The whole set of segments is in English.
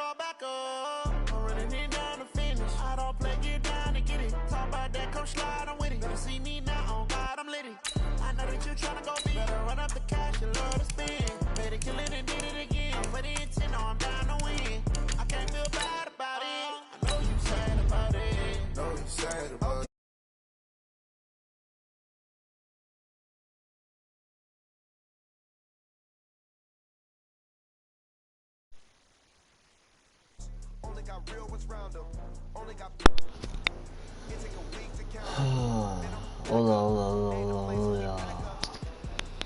call back up. I'm running it down to finish. I don't play, get down to get it. Talk about that, come slide, I'm with it. Better see me now, on God, I'm litty. I know that you tryna go big. Better run up the cash and love to spend. Made it, kill it, and did it again. For the intent, no, I'm down to win. I can't feel bad about it. I know you sad about it. Know you sad about it. Only got real ones round them. Only got it take a week to count. Hola.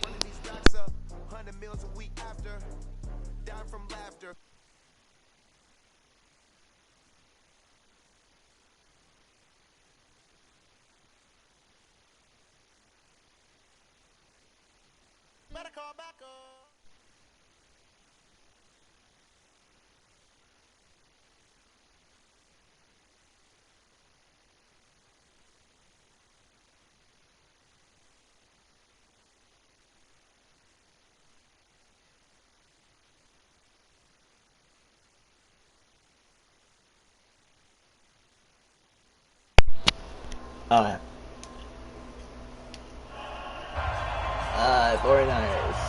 Running these stacks up, 100 meals a week after. Down from laughter. Better call back up. Alright. 49ers.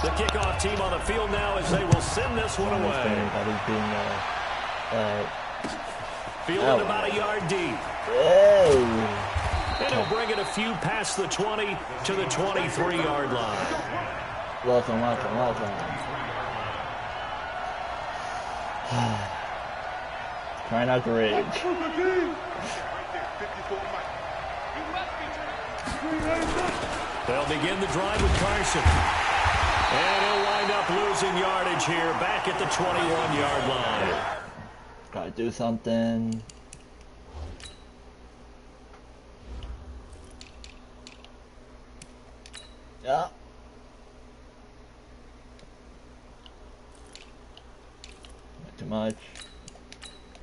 The kickoff team on the field now as they will send this one away. Fielded about a yard deep. Hey. And he'll bring it a few past the 20 to the 23-yard line. Welcome. Try not to rage. They'll begin the drive with Carson. And he'll wind up losing yardage here back at the 21-yard line. Gotta do something. Yeah. Not too much.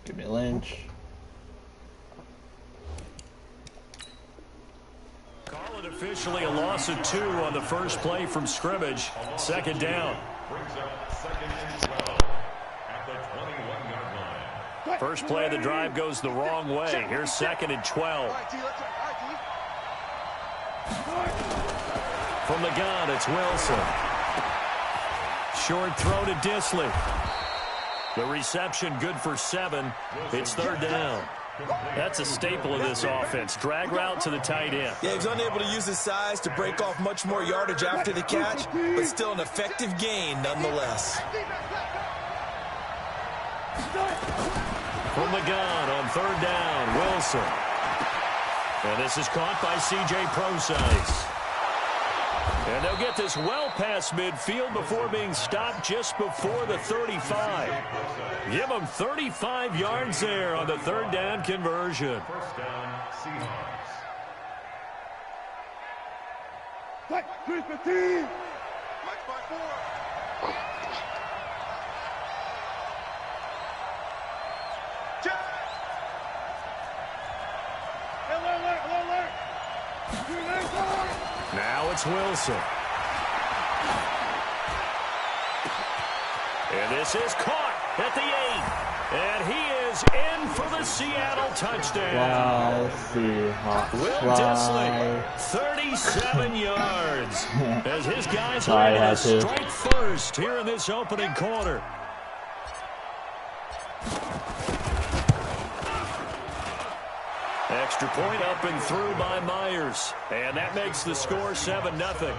Give me Lynch. Call it officially a loss of 2 on the first play from scrimmage. Second down. First play of the drive goes the wrong way. Here's 2nd and 12. From the gun, it's Wilson. Short throw to Dissly. The reception good for 7. It's 3rd down. That's a staple of this offense. Drag route to the tight end. Yeah, he was unable to use his size to break off much more yardage after the catch, but still an effective gain nonetheless. From the gun on 3rd down, Wilson. And this is caught by C.J. Prosise. And they'll get this well past midfield before being stopped just before the 35. Give them 35 yards there on the 3rd down conversion. First down, Seahawks. Match by 4. Now it's Wilson. And this is caught at the 8. And he is in for the Seattle touchdown. Wow, Seahawks. Will Dissly, 37 yards. As his guys are able to strike first here in this opening quarter. Extra point up and through by Myers. And that makes the score 7-0. 49ers nothing.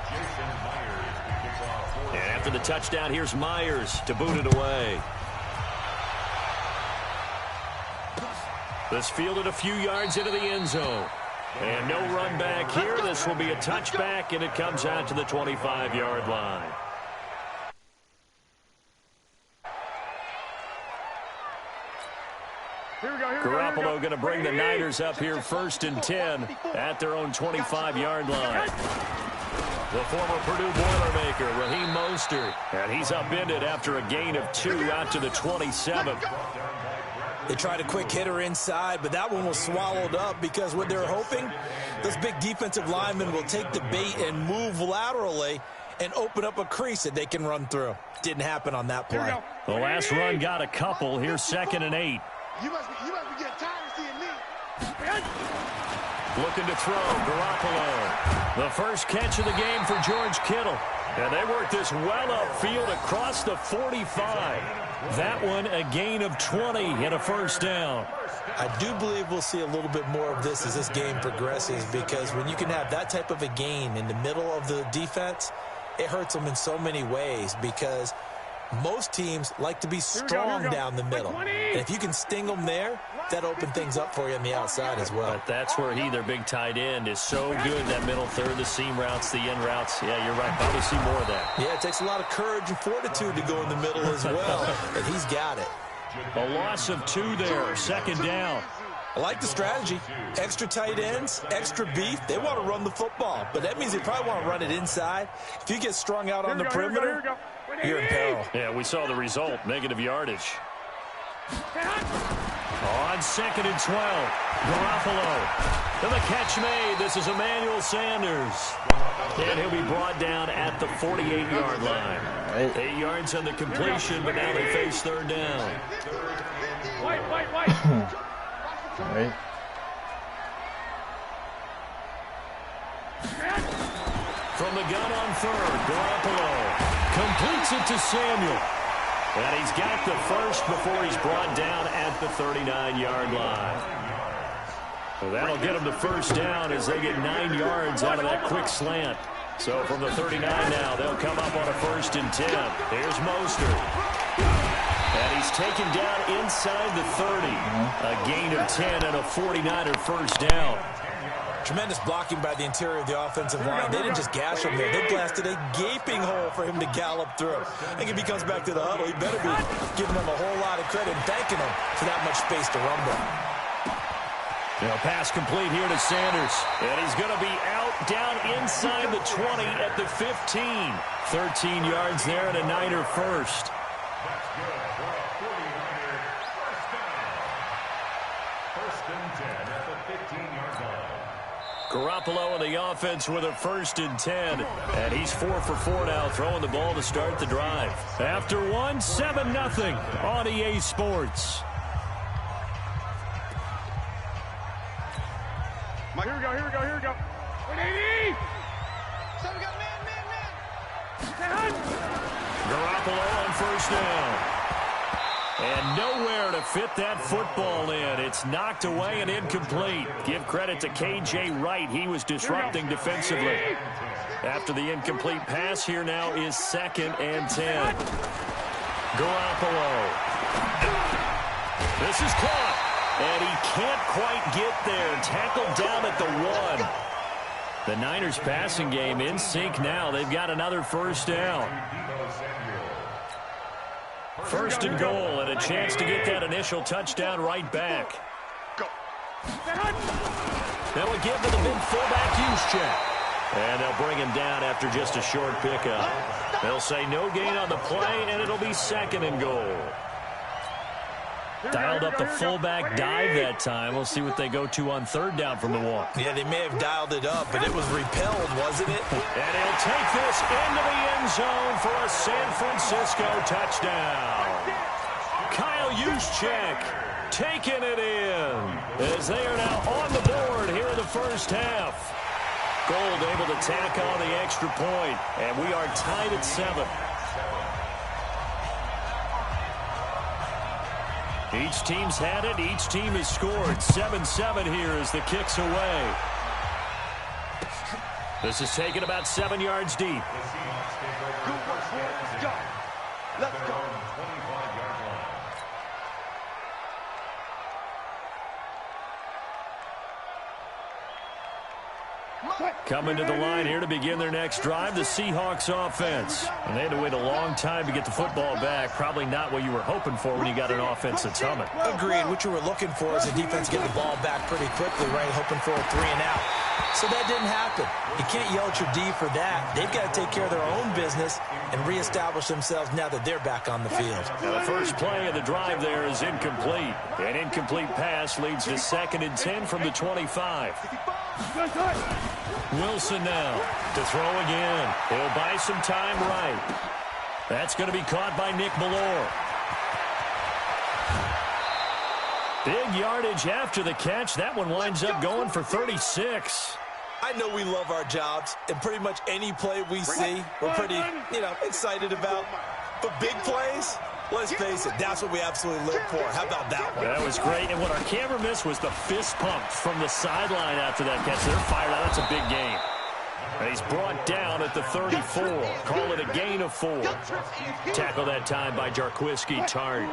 Jason Myers to kick off. And after the touchdown, here's Myers to boot it away. This fielded a few yards into the end zone. And no run back here. This will be a touchback, and it comes out to the 25-yard line. Garoppolo going to bring the Niners up here 1st and 10 at their own 25-yard line. The former Purdue Boilermaker, Raheem Mostert, and he's upended after a gain of 2 out to the 27. They tried a quick hitter inside, but that one was swallowed up because what they're hoping, those big defensive linemen will take the bait and move laterally and open up a crease that they can run through. Didn't happen on that play. The last run got a couple. Here's 2nd and 8. You must be getting tired of seeing me. Looking to throw, Garoppolo. The first catch of the game for George Kittle. And they work this well upfield across the 45. That one a gain of 20 and a first down. I do believe we'll see a little bit more of this as this game progresses, because when you can have that type of a gain in the middle of the defense, it hurts them in so many ways, because most teams like to be strong down the middle. And if you can sting them there, that opens things up for you on the outside as well. But that's where their big tight end, is so good, that middle third, the seam routes, the in routes. Yeah, you're right. Probably see more of that. Yeah, it takes a lot of courage and fortitude to go in the middle as well, and he's got it. A loss of 2 there, 2nd down. I like the strategy. Extra tight ends, extra beef. They want to run the football, but that means they probably want to run it inside. If you get strung out on the perimeter, you're in peril. Yeah, we saw the result, negative yardage. On 2nd and 12, Garoppolo. And the catch made. This is Emmanuel Sanders. And he'll be brought down at the 48-yard line. 8 yards on the completion, but now they face 3rd down. Right. From the gun on 3rd, Garoppolo completes it to Samuel. And he's got the first before he's brought down at the 39-yard line. So that'll get them to 1st down as they get 9 yards out of that quick slant. So from the 39 now, they'll come up on a 1st and 10. Here's Mostert. And he's taken down inside the 30. A gain of 10 and a 49er 1st down. Tremendous blocking by the interior of the offensive line. They didn't just gash him there. They blasted a gaping hole for him to gallop through. I think if he comes back to the huddle, he better be giving them a whole lot of credit and thanking them for that much space to rumble. Pass complete here to Sanders. And he's going to be out down inside the 20 at the 15. 13 yards there and a Niner 1st. Garoppolo and the offense with a 1st and 10. And he's 4 for 4 now, throwing the ball to start the drive. After one, 7-0 on EA Sports. Here we go. 180! So we got man. Garoppolo on 1st down. And nowhere to fit that football in. It's knocked away and incomplete. Give credit to K.J. Wright. He was disrupting defensively. After the incomplete pass, here now is 2nd and 10. Garoppolo. This is caught. And he can't quite get there. Tackled down at the 1. The Niners passing game in sync now. They've got another 1st down. 1st and goal, and a chance to get that initial touchdown right back. They'll give to the big fullback Juszczyk. And they'll bring him down after just a short pickup. They'll say no gain on the play, and it'll be 2nd and goal. Dialed up the fullback dive that time. We'll see what they go to on 3rd down from the one. Yeah, they may have dialed it up, but it was repelled, wasn't it? And he'll take this into the end zone for a San Francisco touchdown. Kyle Juszczyk taking it in as they are now on the board here in the 1st half. Gold able to tack on the extra point, and we are tied at 7. Each team's had it. Each team has scored. 7-7 here as the kick's away. This is taken about 7 yards deep. Good work, boys. Go. Let's go. Coming to the line here to begin their next drive, the Seahawks offense. And they had to wait a long time to get the football back. Probably not what you were hoping for when you got an offense that's humming. Agreed. What you were looking for is a defense getting the ball back pretty quickly, right? Hoping for a 3 and out. So that didn't happen. You can't yell at your D for that. They've got to take care of their own business and reestablish themselves now that they're back on the field. Now the first play of the drive there is incomplete. An incomplete pass leads to 2nd and 10 from the 25. Wilson now to throw again. He'll buy some time right. That's going to be caught by Nick Bellore. Big yardage after the catch. That one winds up going for 36. I know we love our jobs, and pretty much any play we see, we're pretty, excited about. But big plays, let's face it, that's what we absolutely live for. How about that one? That was great, and what our camera missed was the fist pump from the sideline after that catch. They're fired out. That's a big game. And he's brought down at the 34. Call it a gain of 4. Tackle that time by Jarquiski Tartt.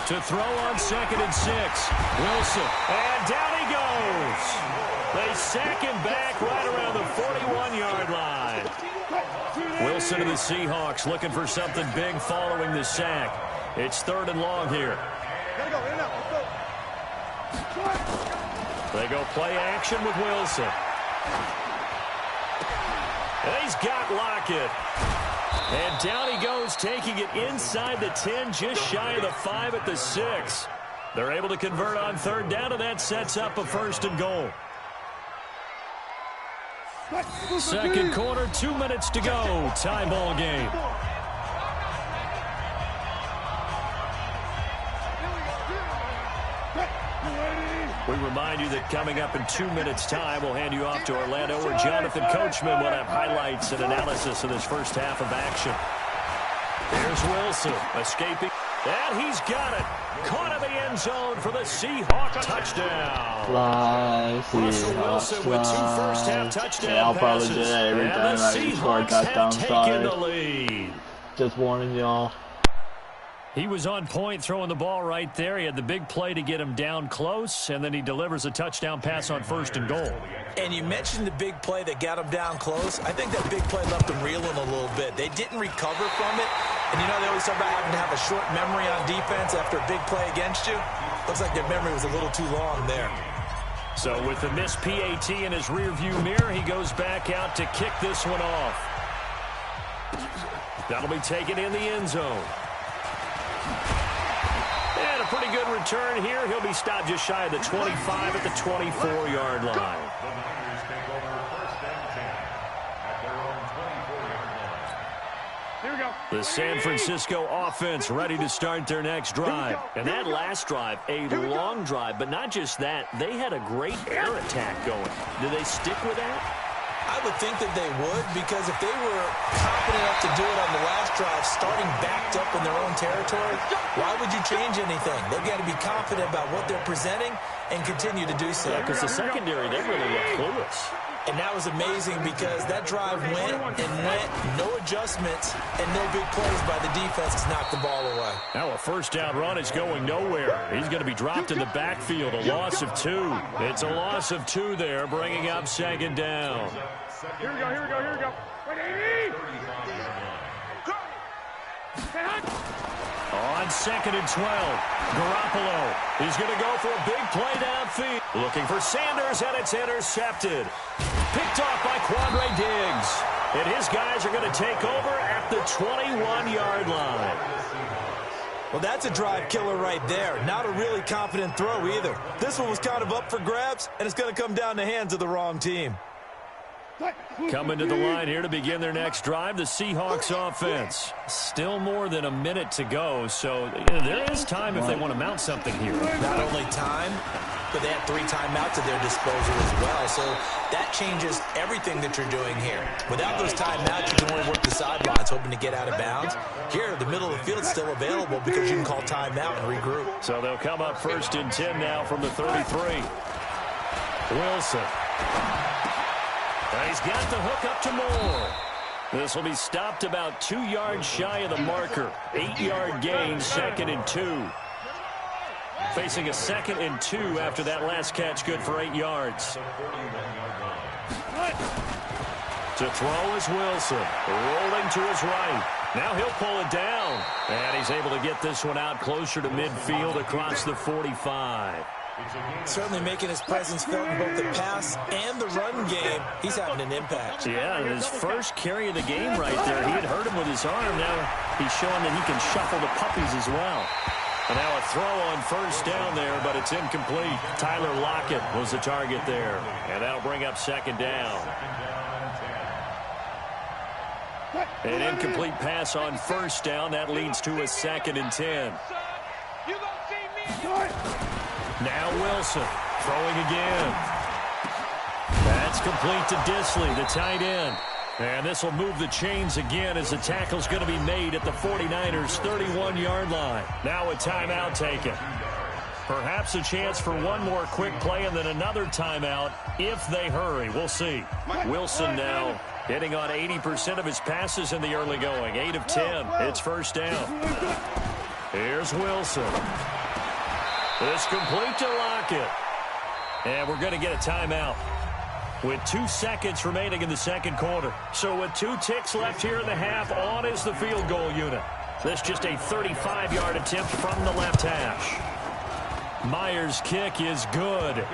To throw on 2nd and 6. Wilson. And down he goes. They sack him back right around the 41-yard line. Wilson of the Seahawks looking for something big following the sack. It's 3rd and long here. They go play action with Wilson. And he's got Lockett. And down he goes, taking it inside the 10, just shy of the 5 at the 6. They're able to convert on 3rd down, and that sets up a 1st and goal. Second quarter, 2 minutes to go. Tie ball game. We remind you that coming up in 2 minutes' time, we'll hand you off to Orlando, where Jonathan Coachman will have highlights and analysis of this first half of action. Here's Wilson escaping. And he's got it. Caught in the end zone for the Seahawks touchdown. Russell Wilson with 2 first-half touchdown I'll probably passes. do that every And time the I score a Seahawks touchdown. have taken the lead. Just warning y'all. He was on point throwing the ball right there. He had the big play to get him down close, and then he delivers a touchdown pass on 1st and goal. And you mentioned the big play that got him down close. I think that big play left him reeling a little bit. They didn't recover from it. And they always talk about having to have a short memory on defense after a big play against you. Looks like their memory was a little too long there. So with the missed PAT in his rearview mirror, he goes back out to kick this one off. That'll be taken in the end zone. And a pretty good return here. He'll be stopped just shy of the 25 at the 24-yard line. The San Francisco offense ready to start their next drive. And that last drive, a long drive, but not just that. They had a great air attack going. Do they stick with that? I would think that they would, because if they were confident enough to do it on the last drive, starting backed up in their own territory, why would you change anything? They've got to be confident about what they're presenting and continue to do so. Yeah, because the secondary, they really look clueless. And that was amazing because that drive went and went, no adjustments, and no big plays by the defense to knock the ball away. Now a first down run is going nowhere. He's going to be dropped in the backfield, a loss of 2. It's a loss of 2 there, bringing up 2nd down. Here we go. On 2nd and 12, Garoppolo. He's going to go for a big play downfield. Looking for Sanders, and it's intercepted. Picked off by Quandre Diggs. And his guys are going to take over at the 21-yard line. Well, that's a drive killer right there. Not a really confident throw either. This one was kind of up for grabs, and it's going to come down the hands of the wrong team. Coming to the line here to begin their next drive, the Seahawks offense. Still more than a minute to go, so there is time if they want to mount something here. Not only time, but they have 3 timeouts at their disposal as well, so that changes everything that you're doing here. Without those timeouts, you can only work the sidelines, hoping to get out of bounds. Here, the middle of the field's still available because you can call timeout and regroup. So they'll come up 1st and 10 now from the 33. Wilson. He's got the hook up to Moore. This will be stopped about 2 yards shy of the marker. 8-yard gain, 2nd and 2. Facing a 2nd and 2 after that last catch, good for 8 yards. To throw is Wilson, rolling to his right. Now he'll pull it down, and he's able to get this one out closer to midfield across the 45. Certainly making his presence felt in both the pass and the run game. He's having an impact. Yeah, his first carry of the game right there. He had hurt him with his arm. Now he's showing that he can shuffle the puppies as well. And now a throw on first down there, but it's incomplete. Tyler Lockett was the target there. And that'll bring up 2nd down. An incomplete pass on first down. That leads to a 2nd and 10. Now Wilson throwing again. That's complete to Disley, the tight end. And this will move the chains again as the tackle's going to be made at the 49ers' 31-yard line. Now a timeout taken. Perhaps a chance for one more quick play and then another timeout if they hurry. We'll see. Wilson now hitting on 80% of his passes in the early going. 8 of 10. It's first down. Here's Wilson. It's complete to Lockett. And we're going to get a timeout with 2 seconds remaining in the second quarter. So with 2 ticks left here in the half, on is the field goal unit. This just a 35-yard attempt from the left hash. Myers' kick is good.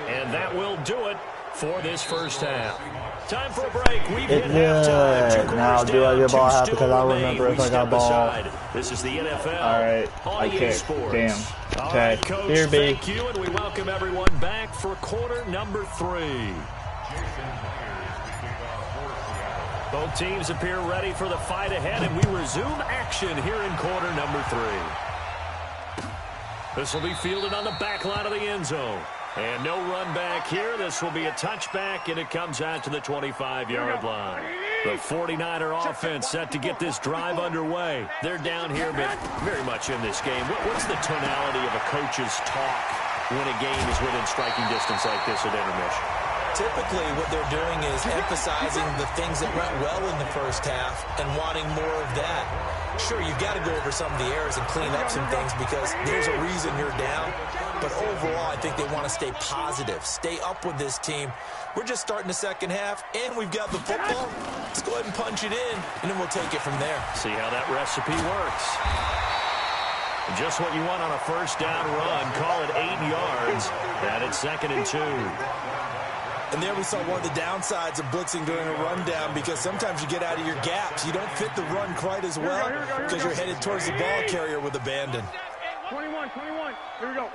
And that will do it for this first half. Time for a break. We've hit halftime. Now do I get ball half because I remember if I got ball. This is the NFL. All right. Okay. Damn. Okay. Coach, Here, B. thank you, and we welcome everyone back for quarter number 3. Both teams appear ready for the fight ahead, and we resume action here in quarter number 3. This will be fielded on the back line of the end zone. And no run back here. This will be a touchback, and it comes out to the 25-yard line. The 49er offense set to get this drive underway. They're down here, but very much in this game. What's the tonality of a coach's talk when a game is within striking distance like this at intermission? Typically, what they're doing is emphasizing the things that went well in the first half and wanting more of that. Sure, you've got to go over some of the errors and clean up some things because there's a reason you're down. But overall, I think they want to stay positive, stay up with this team. We're just starting the second half, and we've got the football. Let's go ahead and punch it in, and then we'll take it from there. See how that recipe works. Just what you want on a first down run. Call it 8 yards, and it's 2nd and 2. And there we saw one of the downsides of blitzing during a rundown because sometimes you get out of your gaps. You don't fit the run quite as well because you're headed towards the ball carrier with abandon. 21. Here we go.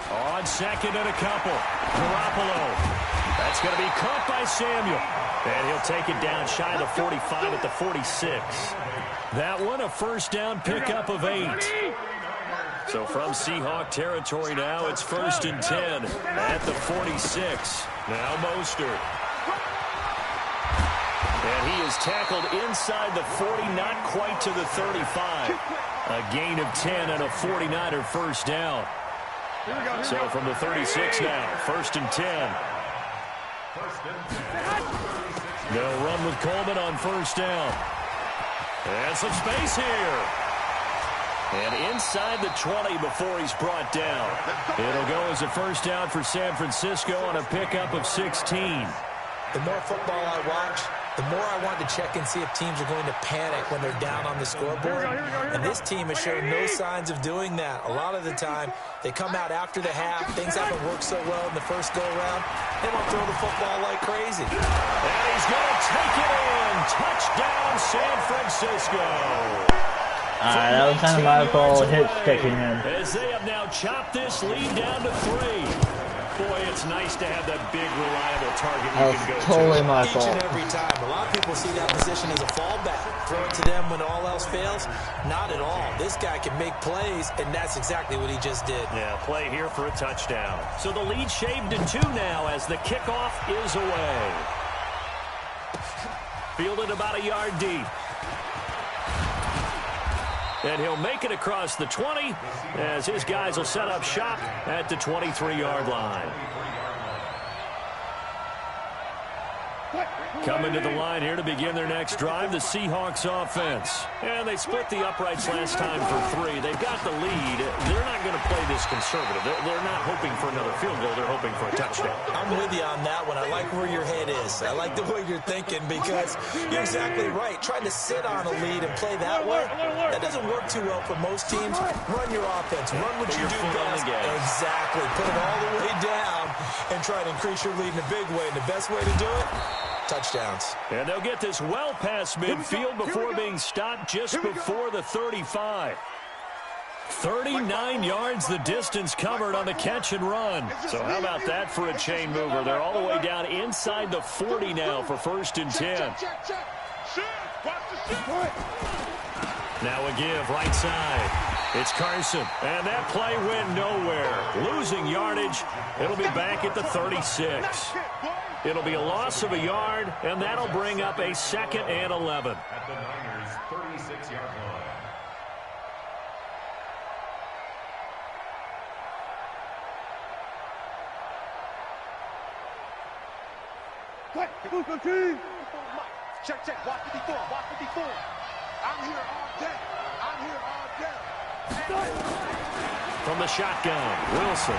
On 2nd and a couple. Garoppolo. That's going to be caught by Samuel. And he'll take it down shy of the 45 at the 46. That one a first down pickup of 8. So from Seahawk territory now, it's 1st and 10 at the 46. Now Mostert. And he is tackled inside the 40, not quite to the 35. A gain of 10 and a 49er first down. So from the 36 now, 1st and 10. They'll run with Coleman on first down. And some space here. And inside the 20 before he's brought down. It'll go as a first down for San Francisco on a pickup of 16. The more football I watch, the more I want to check and see if teams are going to panic when they're down on the scoreboard. And this team has shown no signs of doing that. A lot of the time, they come out after the half. Things haven't worked so well in the first go-around. They want to throw the football like crazy. And he's going to take it in. Touchdown, San Francisco. All right, that was kind of my fault. Hits kicking in. As they have now chopped this lead down to 3. Boy, it's nice to have that big, reliable target you can go totally to. my Each fault. and every time. A lot of people see that position as a fallback. Throw it to them when all else fails. Not at all. This guy can make plays, and that's exactly what he just did. Yeah, play here for a touchdown. So the lead shaved to 2 now as the kickoff is away. Fielded about a yard deep. And he'll make it across the 20 as his guys will set up shop at the 23-yard line. Coming to the line here to begin their next drive, the Seahawks offense. And they split the uprights last time for 3. They've got the lead. They're not going to play this conservative. They're not hoping for another field goal. They're hoping for a touchdown. I'm with you on that one. I like where your head is. I like the way you're thinking because you're exactly right. Trying to sit on a lead and play that way, that doesn't work too well for most teams. Run your offense. Run what you do best. Exactly. Put it all the way down and try to increase your lead in a big way. And the best way to do it, touchdowns. And they'll get this well past midfield before being stopped just before the 35. 39 yards the distance covered on the catch and run. So how about that for a chain mover? They're all the way down inside the 40 now for 1st and 10. Now a give right side. It's Carson. And that play went nowhere. Losing yardage. It'll be back at the 36. It'll be a loss of a yard, and that'll bring up a 2nd and 11. At the Niners' 36-yard line. Check, check. Watch 54. Watch 54. I'm here all day. I'm here all day. From the shotgun, Wilson.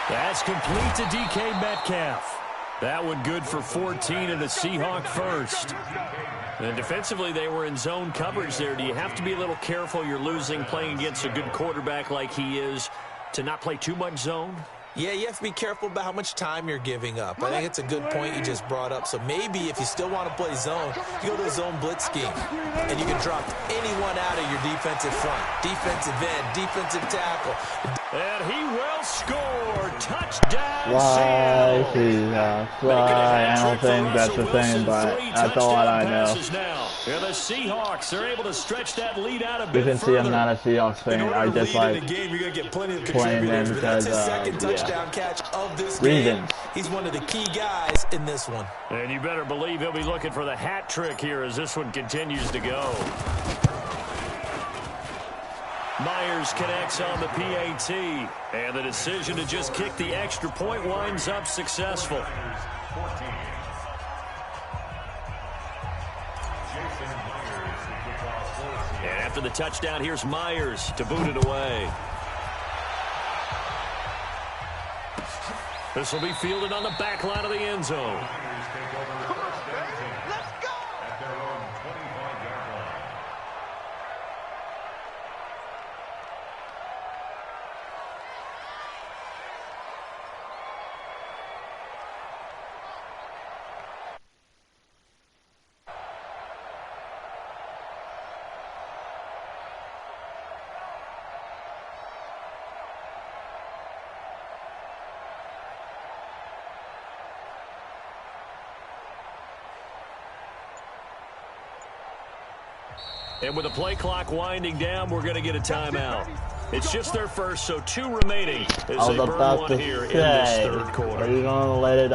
That's complete to DK Metcalf. That one good for 14 and a Seahawk first. And defensively, they were in zone coverage there. Do you have to be a little careful? You're losing playing against a good quarterback like he is to not play too much zone? Yeah, you have to be careful about how much time you're giving up. I think it's a good point you just brought up. So maybe if you still want to play zone, you go to a zone blitz scheme. And you can drop anyone out of your defensive front. Defensive end, defensive tackle. And he will score. Touchdown, Why Seattle. Seahawks? Why? I don't think that's the thing, but that's all I know. And the Seahawks are able to stretch that lead out a You bit can see further. I'm not a Seahawks fan. I just like in a game, you're going to get plenty of playing them contributors, but that's his because, second yeah. touchdown catch of this Reasons. game. He's one of the key guys in this one. And you better believe he'll be looking for the hat trick here as this one continues to go. Myers connects on the PAT. And the decision to just kick the extra point winds up successful. 14. Jason Myers, the kickoff 14. And after the touchdown, here's Myers to boot it away. This will be fielded on the back line of the end zone. Niners take over first down 10. Let's go. At their own 25-yard line. And with the play clock winding down, we're going to get a timeout. It's just their first, so 2 remaining as I they was burn about one to here in this say, third are quarter. you gonna let it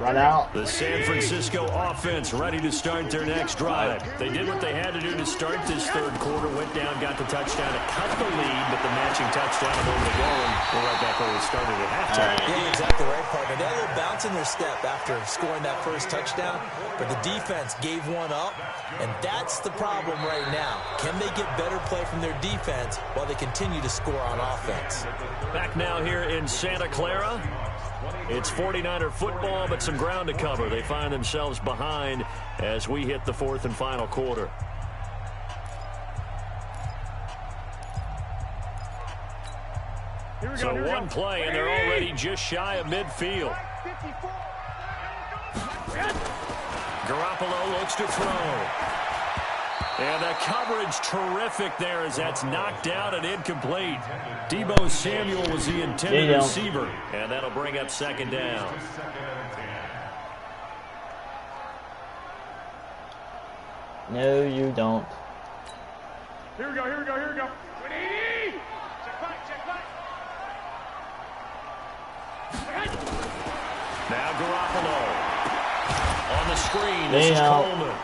run out? The San Francisco offense ready to start their next drive. They did what they had to do to start this third quarter, went down, got the touchdown to cut the lead, but the matching touchdown a moment ago, and we're right back where we started at halftime. Yeah, you're exactly right, partner. They had a little bounce in their step after scoring that first touchdown, but the defense gave one up, and that's the problem right now. Can they get better play from their defense while they continue to score on offense? Back now here in Santa Clara. It's 49er football, but some ground to cover. They find themselves behind as we hit the 4th and final quarter. So one play, and they're already just shy of midfield. Garoppolo looks to throw. And the coverage terrific there as that's knocked out and incomplete. Deebo Samuel was the intended receiver. And that'll bring up 2nd down. No, you don't. Here we go. 180. Check back. Now Garoppolo. On the screen, this is Coleman.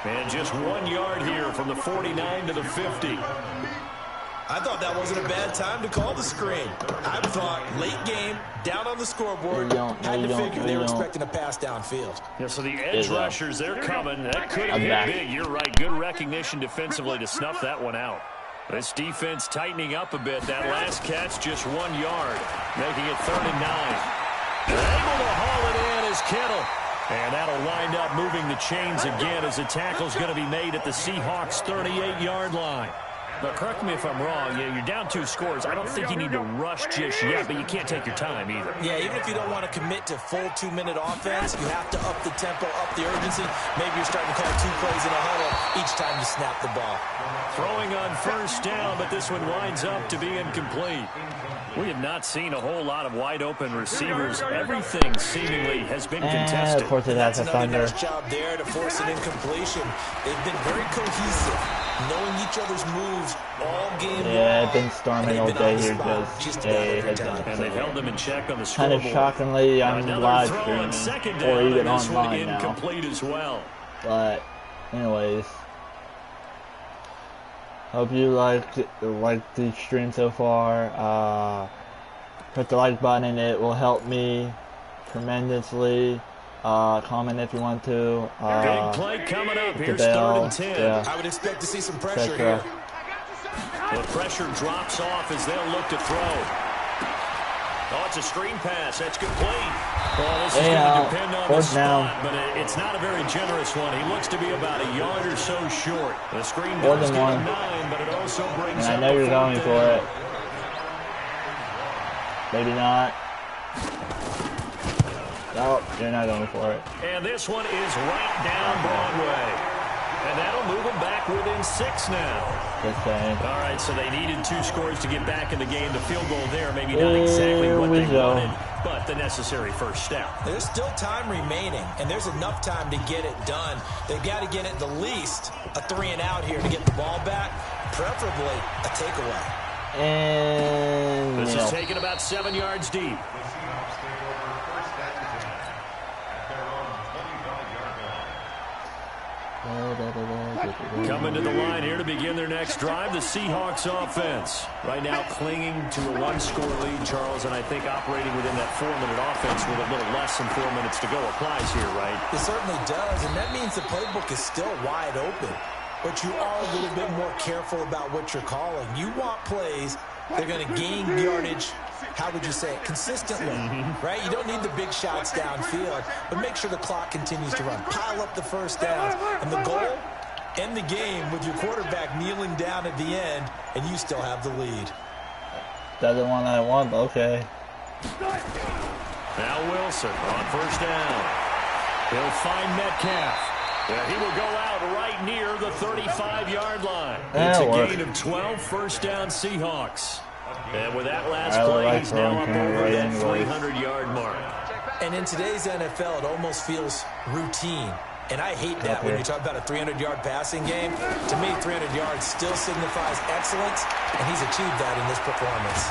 And just 1 yard here from the 49 to the 50. I thought that wasn't a bad time to call the screen. I thought late game, down on the scoreboard, had to figure they were expecting a pass downfield. Yeah, so the edge rushers, they're coming. That could have hit big. You're right. Good recognition defensively to snuff that one out. This defense tightening up a bit. That last catch, just 1 yard, making it 3rd and 9. They're able to haul it in as Kittle. And that'll wind up moving the chains again as the tackle's going to be made at the Seahawks' 38-yard line. But correct me if I'm wrong, you're down 2 scores. I don't think you need to rush just yet, but you can't take your time either. Yeah, even if you don't want to commit to full 2-minute offense, you have to up the tempo, up the urgency. Maybe you're starting to call 2 plays in a huddle each time you snap the ball. Throwing on 1st down, but this one winds up to be incomplete. We have not seen a whole lot of wide-open receivers. Everything seemingly has been contested. Of course it has a thunder. Nice job there to force an incompletion. They've been very cohesive, knowing each other's moves all game long. Yeah, it's been storming all day here because they had done And they've held them in check on the scoreboard. kind of shockingly on live streaming or even online now. Incomplete as well. But anyways, hope you liked the stream so far. Hit the like button, it will help me tremendously. Comment if you want to. Big play coming up. Here's bell, 3rd and 10. yeah. I would expect to see some pressure here. The pressure drops off as they'll look to throw. Oh, it's a screen pass. That's complete. Well, this is going to depend on the spot, but it's not a very generous one. He looks to be about a yard or so short. The screen does get a 9, but it also brings up I know you're going for it. Maybe not. Nope, you're not going for it. And this one is right down Broadway. And that'll move them back within 6 now. Just saying. All right, so they needed 2 scores to get back in the game. The field goal there, maybe not exactly what they wanted, but the necessary first step. There's still time remaining, and there's enough time to get it done. They've got to get at the least a 3-and-out here to get the ball back, preferably a takeaway. And this is taken about 7 yards deep. The Seahawks take over 1st and 10 at their own 25-yard line. Coming to the line here to begin their next drive, the Seahawks offense. Right now clinging to a 1-score lead, Charles, and I think operating within that 4-minute offense with a little less than 4 minutes to go applies here, right? It certainly does, and that means the playbook is still wide open. But you are a little bit more careful about what you're calling. You want plays that are going to gain yardage, how would you say it, consistently, right? You don't need the big shots downfield, but make sure the clock continues to run. Pile up the first downs. And the goal, end the game with your quarterback kneeling down at the end, and you still have the lead. Doesn't want I want, but okay. Now Wilson on 1st down. He'll find Metcalf. Yeah, he will go out right near the 35-yard line. It's a gain of 12, 1st down Seahawks. And with that last play, he's now up over that 300-yard mark. And in today's NFL, it almost feels routine. And I hate that when you talk about a 300-yard passing game. To me, 300 yards still signifies excellence, and he's achieved that in this performance.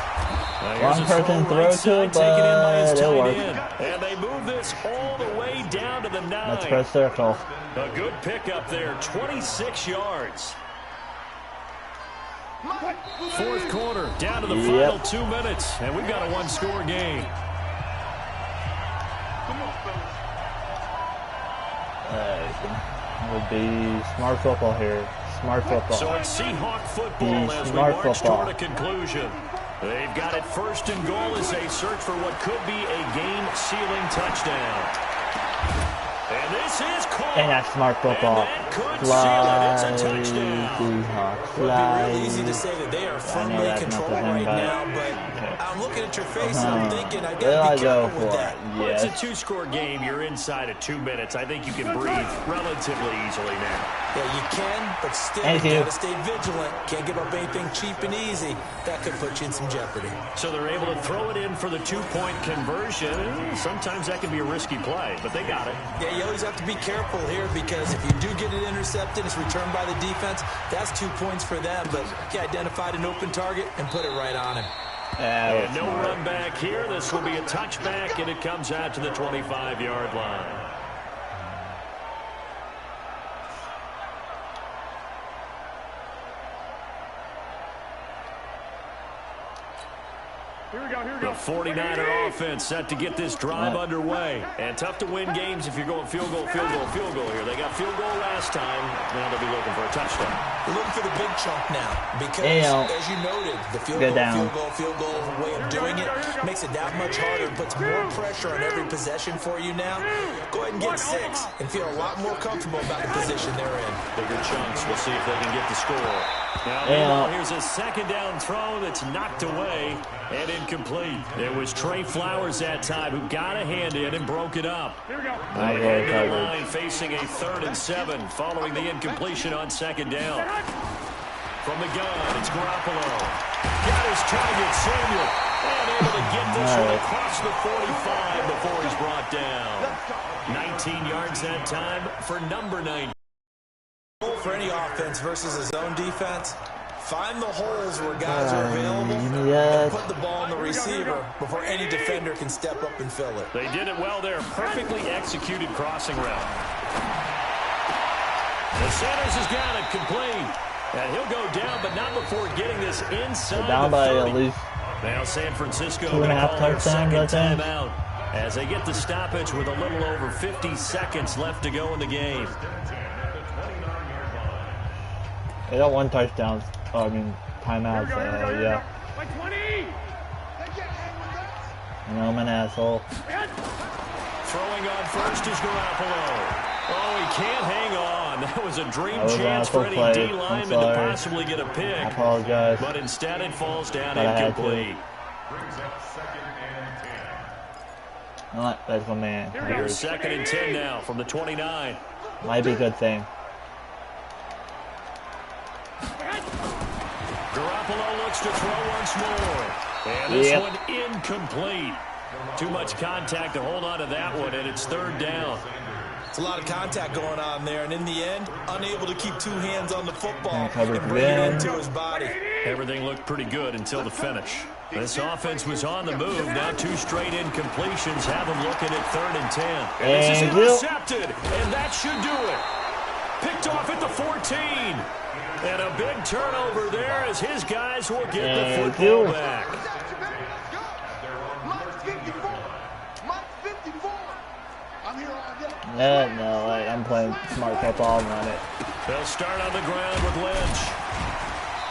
One person throw to, but it'll work. And they move this all the way down to the 9. Let's press circle. A good pickup there, 26 yards. 4th quarter, down to the final 2 minutes, and we've got a 1-score game. It would be smart football here. Smart football. So it's Seahawk football as we march toward a conclusion. They've got it 1st and goal as they search for what could be a game-sealing touchdown. And this is caught. And that's smart football. Fly, Seahawks, It would be really easy to say that they are firmly controlled right now, but I'm looking at your face and I'm thinking I got to be careful with that. Well, it's a 2-score game. You're inside of 2 minutes. I think you can breathe relatively easily now. Yeah, you can, but still you got to stay vigilant. Can't give up anything cheap and easy. That could put you in some jeopardy. So they're able to throw it in for the 2-point conversion. Sometimes that can be a risky play, but they got it. Yeah, you always have to be careful here because if you do get it intercepted, it's returned by the defense. That's 2 points for them, but you identified an open target and put it right on him. And no run back here. This will be a touchback, and it comes out to the 25-yard line. The 49er offense set to get this drive underway. And tough to win games if you're going field goal here. They got field goal last time. Now they'll be looking for a touchdown. They're looking for the big chunk now because, as you noted, the field goal way of doing it makes it that much harder and puts more pressure on every possession for you now. Go ahead and get 6 and feel a lot more comfortable about the position they're in. Bigger chunks. We'll see if they can get the score. Now, here's a second down throw that's knocked away and incomplete. It was Trey Flowers that time who got a hand in and broke it up. End of the line facing a 3rd and 7 following the incompletion on second down. From the gun, it's Garoppolo. Got his target, Samuel. And able to get this one across the 45 before he's brought down. 19 yards that time for number 9. For any offense versus a zone defense, find the holes where guys are available and put the ball on the receiver before any defender can step up and fill it. They did it well there. Perfectly executed crossing route. The Sanders has got it complete. And he'll go down, but not before getting this inside down the 30. by at least now San Francisco 2.5 touchdowns, timeout as they get the stoppage with a little over 50 seconds left to go in the game. They got 1 touchdown. Timeouts. Yeah. I'm an asshole. Throwing on first is Garoppolo. Oh, he can't hang on. That was a dream chance for any D-lineman to possibly get a pick. I apologize. But instead it falls down incomplete. That's my man. Here's 2nd and 10 now from the 29. Might be a good thing. Garoppolo looks to throw once more. And this one incomplete. Too much contact to hold on to that one, and it's 3rd down. It's a lot of contact going on there, and in the end, unable to keep 2 hands on the football and bring it into his body. Everything looked pretty good until the finish. This offense was on the move. Now 2 straight incompletions have them looking at 3rd and 10. And this is intercepted, and that should do it. Picked off at the 14. And a big turnover there as his guys will get the football back. No, I'm playing smart football and run it. They'll start on the ground with Lynch.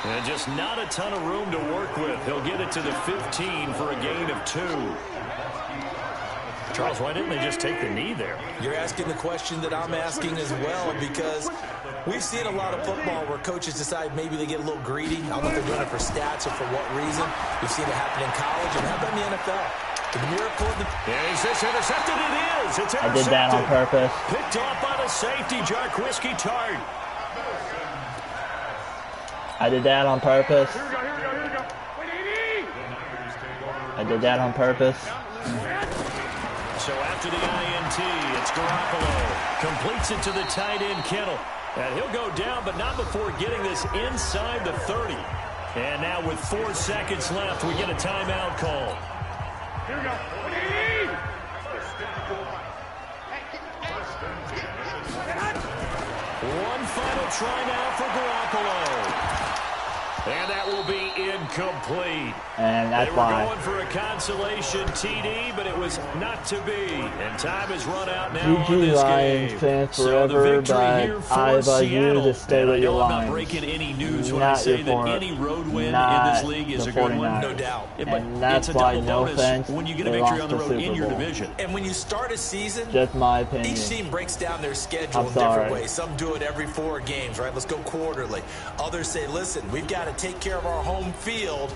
And just not a ton of room to work with. He'll get it to the 15 for a gain of 2. Charles, why didn't they just take the knee there? You're asking the question that I'm asking as well, because we've seen a lot of football where coaches decide maybe they get a little greedy. I don't know if they're doing it for stats or for what reason. We've seen it happen in college and how about in the NFL? The miracle of the... Is this intercepted? It is. It's intercepted. I did that on purpose. Picked off by the safety, Jarquiski Tart. I did that on purpose. I did that on purpose. So after the INT, it's Garoppolo. Completes it to the tight end, Kittle. And he'll go down, but not before getting this inside the 30. And now with 4 seconds left, we get a timeout call. Here we go. One final try now for Garoppolo. And that will be incomplete. And that's they were fine. going for a consolation TD, but it was not to be. And time has run out now on this Lions game. fans So the forever, victory but here for I advise you Seattle. to stay And with I your know I'm Lions. not breaking any news when I say that any road win in this league is a good one. No doubt. And that's it's a why, double no bonus offense, when you get a they victory lost on the the road in Super your Bowl. division. And when you start a season, Just my opinion. each team breaks down their schedule I'm in different sorry. ways. Some do it every 4 games, right? Let's go quarterly. Others say, listen, we've got to take care of our home field.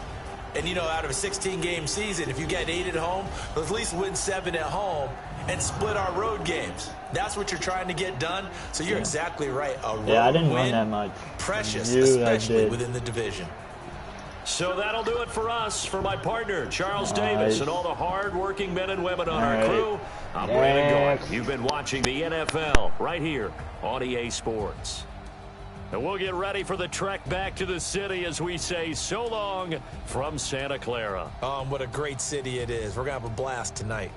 And, you know, out of a 16-game season, if you get 8 at home, let's at least win 7 at home and split our road games. That's what you're trying to get done. So you're exactly right. A road I didn't win, run that much. precious, You guys especially did. within the division. So that'll do it for us. For my partner, Charles Davis, and all the hard-working men and women on our crew, I'm Brandon Gordon. You've been watching the NFL right here on EA Sports. And we'll get ready for the trek back to the city as we say so long from Santa Clara. What a great city it is. We're going to have a blast tonight.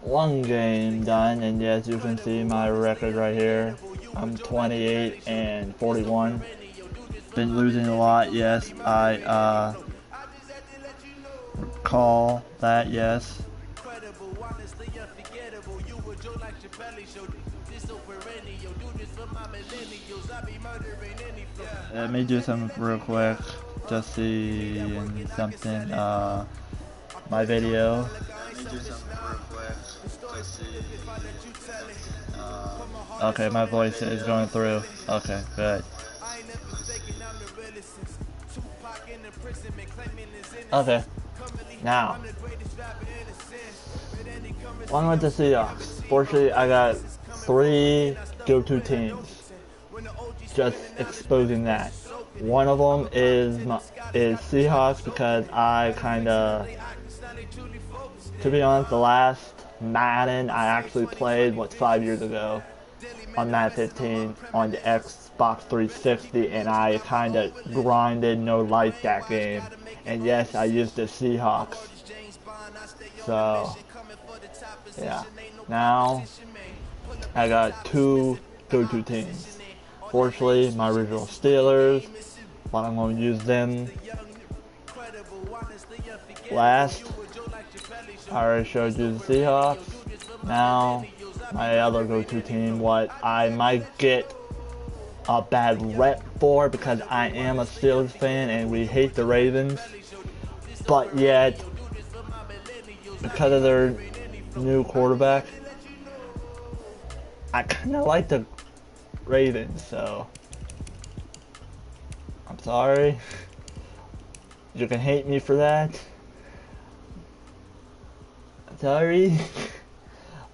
one game done, and yes, you can see my record right here. I'm 28-41. Been losing a lot, yes. I call that, yes. Let me do something real quick. Just see something. My video. Okay, my voice is going through. Okay, good. Okay, now, one with the Seahawks. Fortunately, I got 3 go-to teams. Just exposing that. One of them is Seahawks because I kinda, to be honest, the last Madden I actually played was 5 years ago on Madden 15 on the Xbox 360, and I kinda grinded no life that game. And yes, I used the Seahawks. So yeah, now I got 2 go-to teams. Fortunately, my original Steelers, but I'm going to use them last. I already showed you the Seahawks. Now, my other go-to team, what I might get a bad rep for because I am a Steelers fan and we hate the Ravens, but yet, because of their new quarterback, I kind of like the Ravens, so I'm sorry. You can hate me for that. I'm sorry.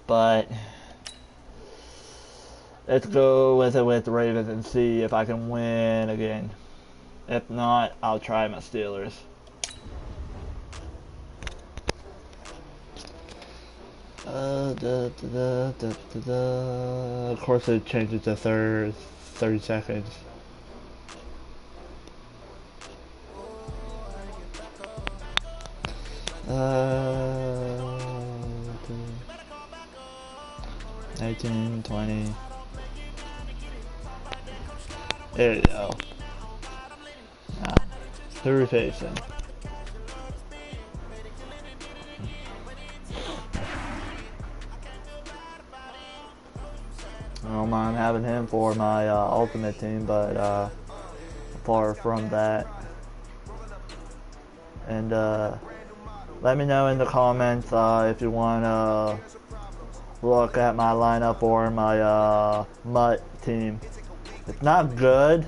But let's go with it with the Ravens and see if I can win again. If not, I'll try my Steelers. Of course it changes to 30 seconds. Uh, 19, 20. There you go. Now, the rotation. I don't mind having him for my ultimate team, but far from that. And let me know in the comments if you want to look at my lineup or my MUT team. It's not good.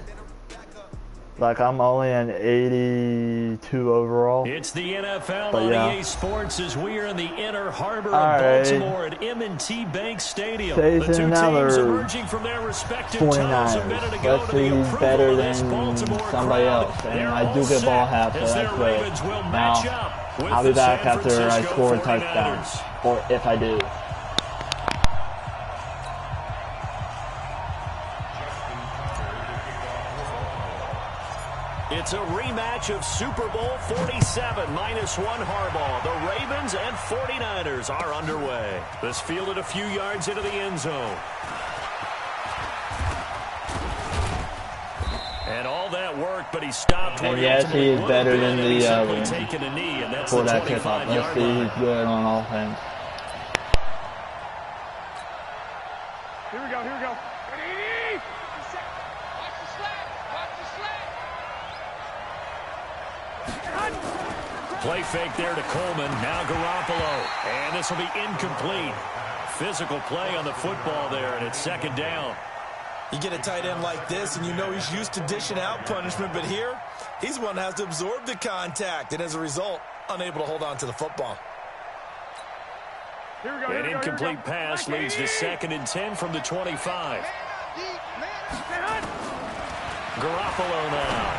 Like, I'm only an 82 overall. It's the NFL but on yeah. EA Sports as we are in the inner harbor All of right. Baltimore at M&T Bank Stadium. Facing The two another teams emerging from their respective tunnels a 49ers. minute ago Let's to see the who's approval better of than this Baltimore somebody crowd. else. And They're I do all get ball set half, so as that's their great. Ravens will match Now, up with I'll be the back San after I Francisco score a 49ers. touchdown. Or if I do. It's a rematch of Super Bowl 47 -1 Harbaugh. The Ravens and 49ers are underway. This fielded a few yards into the end zone. And all that work, but he stopped. And yes, he is better than the taking a knee, and that's for the that kickoff. Let's 25-yard see line. who's good on offense. Here we go, here we go. Play fake there to Coleman. Now Garoppolo. And this will be incomplete. Physical play on the football there, and it's second down. You get a tight end like this, and you know he's used to dishing out punishment, but here, he's one that has to absorb the contact, and as a result, unable to hold on to the football. Here we go, An incomplete pass leads to 2nd and 10 from the 25. Garoppolo now.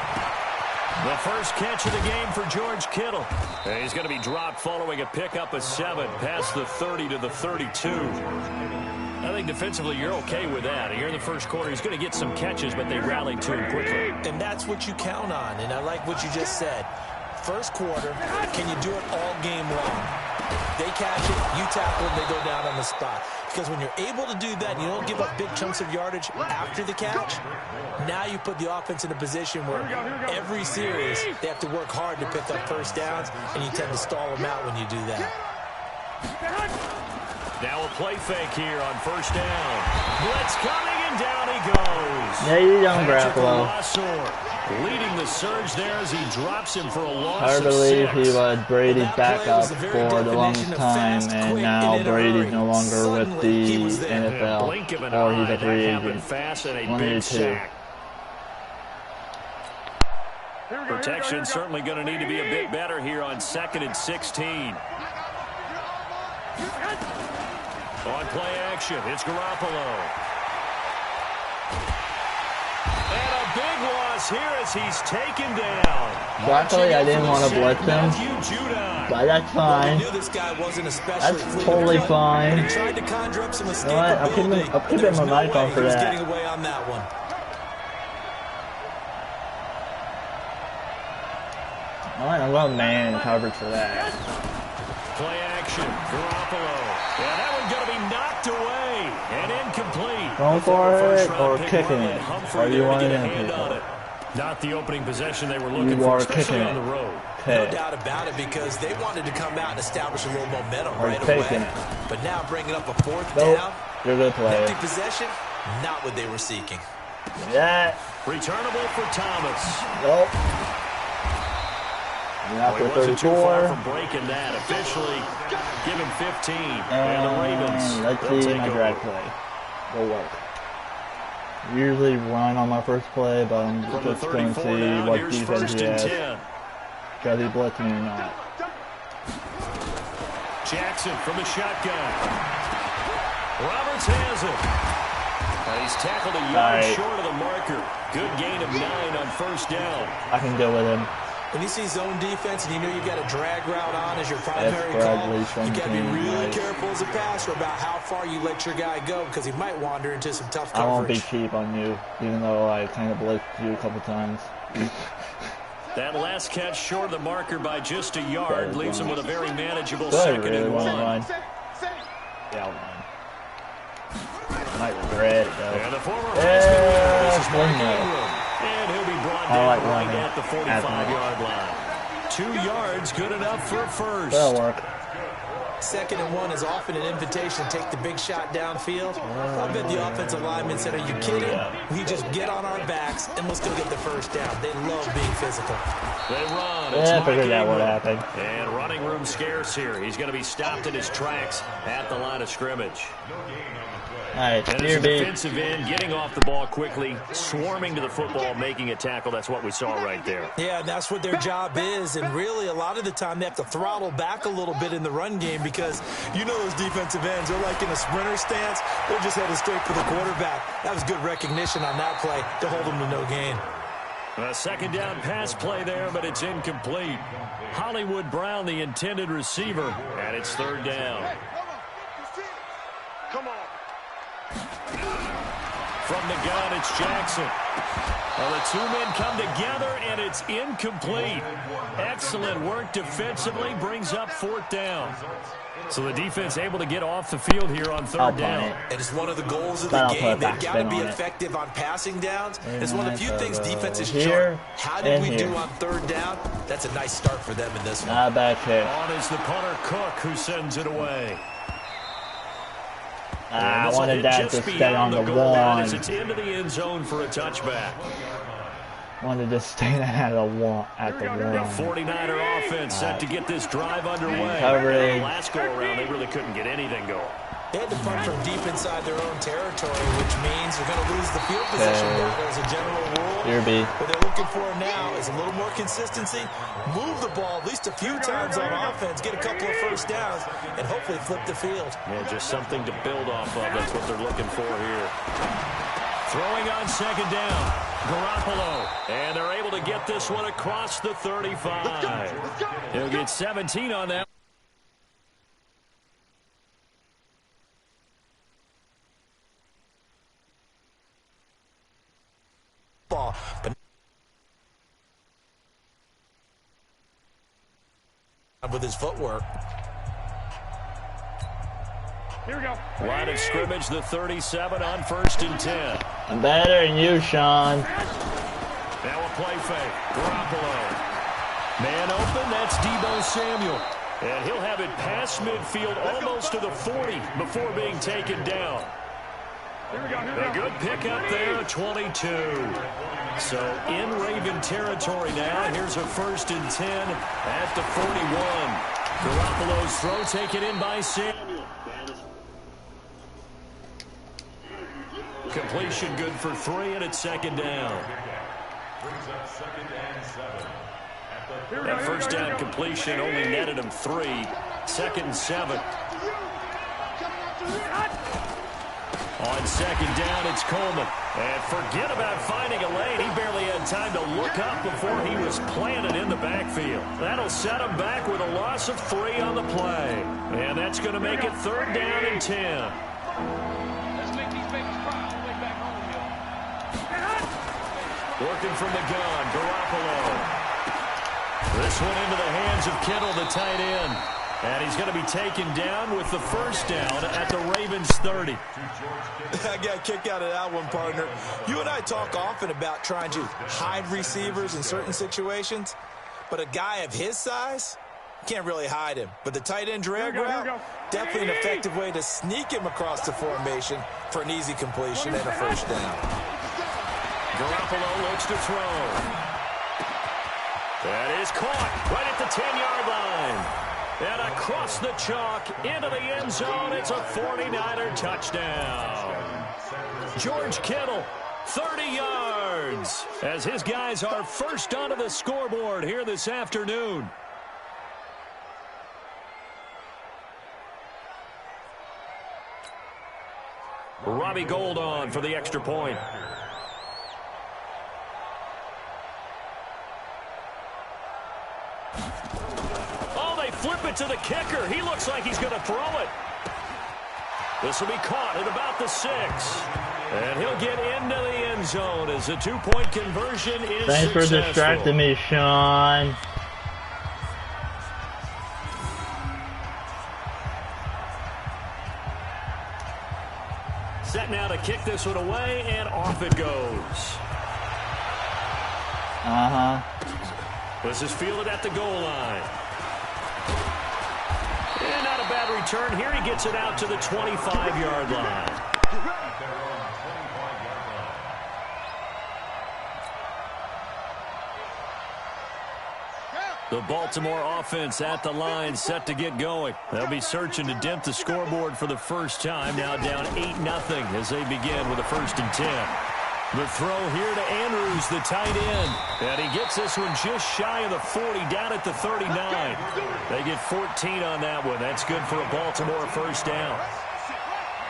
The first catch of the game for George Kittle. And he's going to be dropped following a pickup of 7 past the 30 to the 32. I think defensively you're okay with that. Here in the first quarter, he's going to get some catches, but they rallied to him quickly. And that's what you count on, and I like what you just said. First quarter, can you do it all game long? They catch it, you tackle them, they go down on the spot. Because when you're able to do that, and you don't give up big chunks of yardage after the catch, now you put the offense in a position where every series they have to work hard to pick up first downs, and you tend to stall them out when you do that. Now a play fake here on first down. Blitz coming, and down he goes. Yeah, you young Garoppolo. Leading the surge there as he drops him for a loss Hard to of believe 6. he was Brady's backup for the longest time, and now Brady's no longer with the NFL, or he's a free agent. Fast and a One of big the two. sack. Protection certainly going to need to be a bit better here on 2nd and 16. On play action, it's Garoppolo. And a big loss here as he's taken down. Luckily, I didn't want to blitz him, but that's fine. That's totally fine. You know what? I'm keeping my mic on for that. All right, I'm going man in coverage for that. Play action, Garoppolo. Yeah, that one's going to be knocked away and incomplete. Going for it or kicking it? Or you want it in, people? Not the opening possession they were looking You for, are especially kicking on it. the road. No doubt about it, because they wanted to come out and establish a little momentum Or right taking away. it. But now bringing up a fourth Nope. down, You're a good player. empty possession, not what they were seeking. Yeah. Returnable for Thomas. Nope. Now Well, for he wasn't too far 34. from breaking that. Officially given 15. And the Ravens, And let's they'll see take my over. drag play. Go work. Usually run on my first play, but I'm From the just going to 34 see down, what here's defense first he and has. 10. Does he blitz me or not? Jackson from the shotgun. Roberts has it. He's tackled a yard Right. short of the marker. Good gain of 9 on first down. I can go with him. When you see zone defense and you know you've got a drag route on as your primary That's call, Bradley you got to be Shenkin, really right. careful as a passer about how far you let your guy go, because he might wander into some tough I won't be coverage. cheap on you, even though I kind of blitzed you a couple times. That last catch short of the marker by just a yard leaves him with a very manageable Do I 2nd really and want to 1. run? Yeah, I'll run. I might regret it, though. And the former Heisman winner, this is Mark one more. Ingram. And he'll be brought I down like right running at the at 45-yard line. 2 yards, good enough for a first. That'll work. 2nd and 1 is often an invitation to take the big shot downfield. I bet the offensive lineman said, "Are you kidding? We just get on our backs and let's go get the first down." They love being physical. They run. Yeah, It's I Mike figured that would Ingram. happen. And running room scarce here. He's going to be stopped in his tracks at the line of scrimmage. Alright, And here as a be. defensive end, getting off the ball quickly, swarming to the football, making a tackle. That's what we saw right there. Yeah, and that's what their job is. And really, a lot of the time, they have to throttle back a little bit in the run game, because you know those defensive ends, they're like in a sprinter stance. They're just headed straight for the quarterback. That was good recognition on that play to hold them to no gain. A 2nd down pass play there, but it's incomplete. Hollywood Brown, the intended receiver, and it's 3rd down. Come on. From the gun, it's Jackson. Well, the 2 men come together, and it's incomplete. Excellent work defensively, brings up 4th down. So the defense able to get off the field here on 3rd I'll down. punt it. And it's one of the goals of But the I'll put game. a They've got to backspin be on it. effective on passing downs. It's one of the few things Here defenses chart. How did and we here. do on 3rd down? That's a nice start for them in this one. Not a bad kick. On is the punter, Cook, who sends it away. I This will wanted hit that just to stay beyond on the goal line as one. it's into the end zone for a touchback. Wanted to stay at the one. The 49er offense set to get this drive underway. Coverage. The last go-around, they really couldn't get anything going. They had to punt from deep inside their own territory, which means they're going to lose the field position battle as a general rule. Here be. What they're looking for now is a little more consistency, move the ball at least a few times on offense, get a couple of first downs, and hopefully flip the field. Yeah, just something to build off of. That's what they're looking for here. Throwing on 2nd down. Garoppolo. And they're able to get this one across the 35. He'll get 17 on that. Ball, but with his footwork. Here we go. Line of scrimmage, the 37 on 1st and 10. I'm better than you, Sean. Now a play fake. Garoppolo. Man open, that's Deebo Samuel. And he'll have it past midfield almost to the 40 before being taken down. A good pickup there, 22. So in Raven territory now. Here's a 1st and 10 at the 41. Garoppolo's throw taken in by Samuel. Completion good for 3, and it's 2nd down. That 1st down completion only netted him 3. 2nd and 7. On 2nd down, it's Coleman. And forget about finding a lane. He barely had time to look up before he was planted in the backfield. That'll set him back with a loss of 3 on the play. And that's going to make it 3rd down and 10. Let's make these babies cry all the way back home, y'all. Working from the gun, Garoppolo. This one into the hands of Kittle, the tight end. And he's going to be taken down with the 1st down at the Ravens 30. I got a kick out of that one, partner. You and I talk often about trying to hide receivers in certain situations, but a guy of his size can't really hide him. But the tight end drag route, definitely an effective way to sneak him across the formation for an easy completion and a 1st down. Garoppolo looks to throw. That is caught right at the 10-yard line. And across the chalk into the end zone, it's a 49er touchdown. George Kittle, 30 yards, as his guys are first onto the scoreboard here this afternoon. Robbie Gould on for the extra point. Flip it to the kicker. He looks like he's going to throw it. This will be caught at about the 6. And he'll get into the end zone as a 2-point conversion is Thanks for successful. distracting me, Sean. Set now to kick this one away, and off it goes. This is fielded at the goal line. And not a bad return here. He gets it out to the 25-yard line. The Baltimore offense at the line, set to get going. They'll be searching to dent the scoreboard for the first time. Now down 8-0 as they begin with a 1st and 10. The throw here to Andrews, the tight end. And he gets this one just shy of the 40, down at the 39. They get 14 on that one. That's good for a Baltimore 1st down.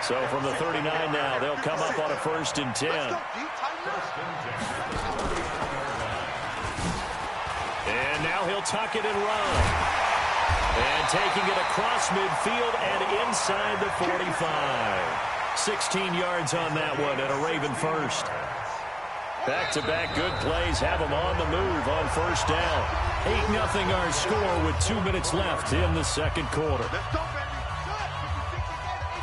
So from the 39 now, they'll come up on a 1st and 10. And now he'll tuck it and run. And taking it across midfield and inside the 45. 16 yards on that one and a Raven 1st. Back-to-back good plays have them on the move on 1st down. 8-0 our score with 2 minutes left in the 2nd quarter.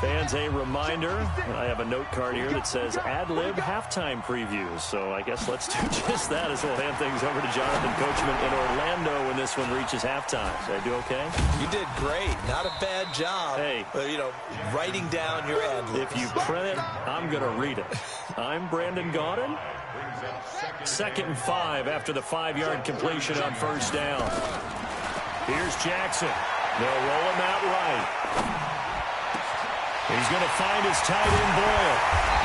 Fans, a reminder, I have a note card here that says ad-lib halftime previews. So I guess let's do just that as we'll hand things over to Jonathan Coachman in Orlando when this one reaches halftime. Did I do okay? You did great. Not a bad job. Hey. Writing down your ad-libs. If you print it, I'm going to read it. I'm Brandon Gaudin. 2nd and 5 after the 5-yard completion on 1st down. Here's Jackson. They'll roll him out right. He's going to find his tight end Boyle.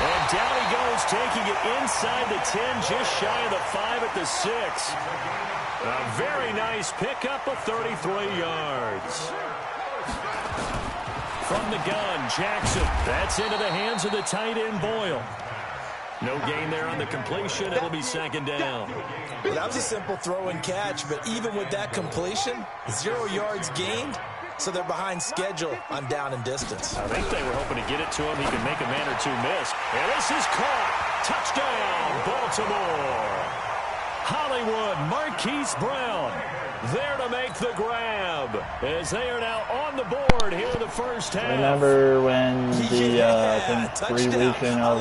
And down he goes, taking it inside the 10, just shy of the 5 at the 6. A very nice pickup of 33 yards. From the gun, Jackson. That's into the hands of the tight end Boyle. No gain there on the completion. It'll be 2nd down. Well, that was a simple throw and catch, but even with that completion, 0 yards gained. So they're behind schedule on down and distance. I think they were hoping to get it to him. He can make a man or two miss. And this is caught. Touchdown, Baltimore. Hollywood, Marquise Brown there to make the grab as they are now on the board here in the first half. Remember when the I think 3 weekend of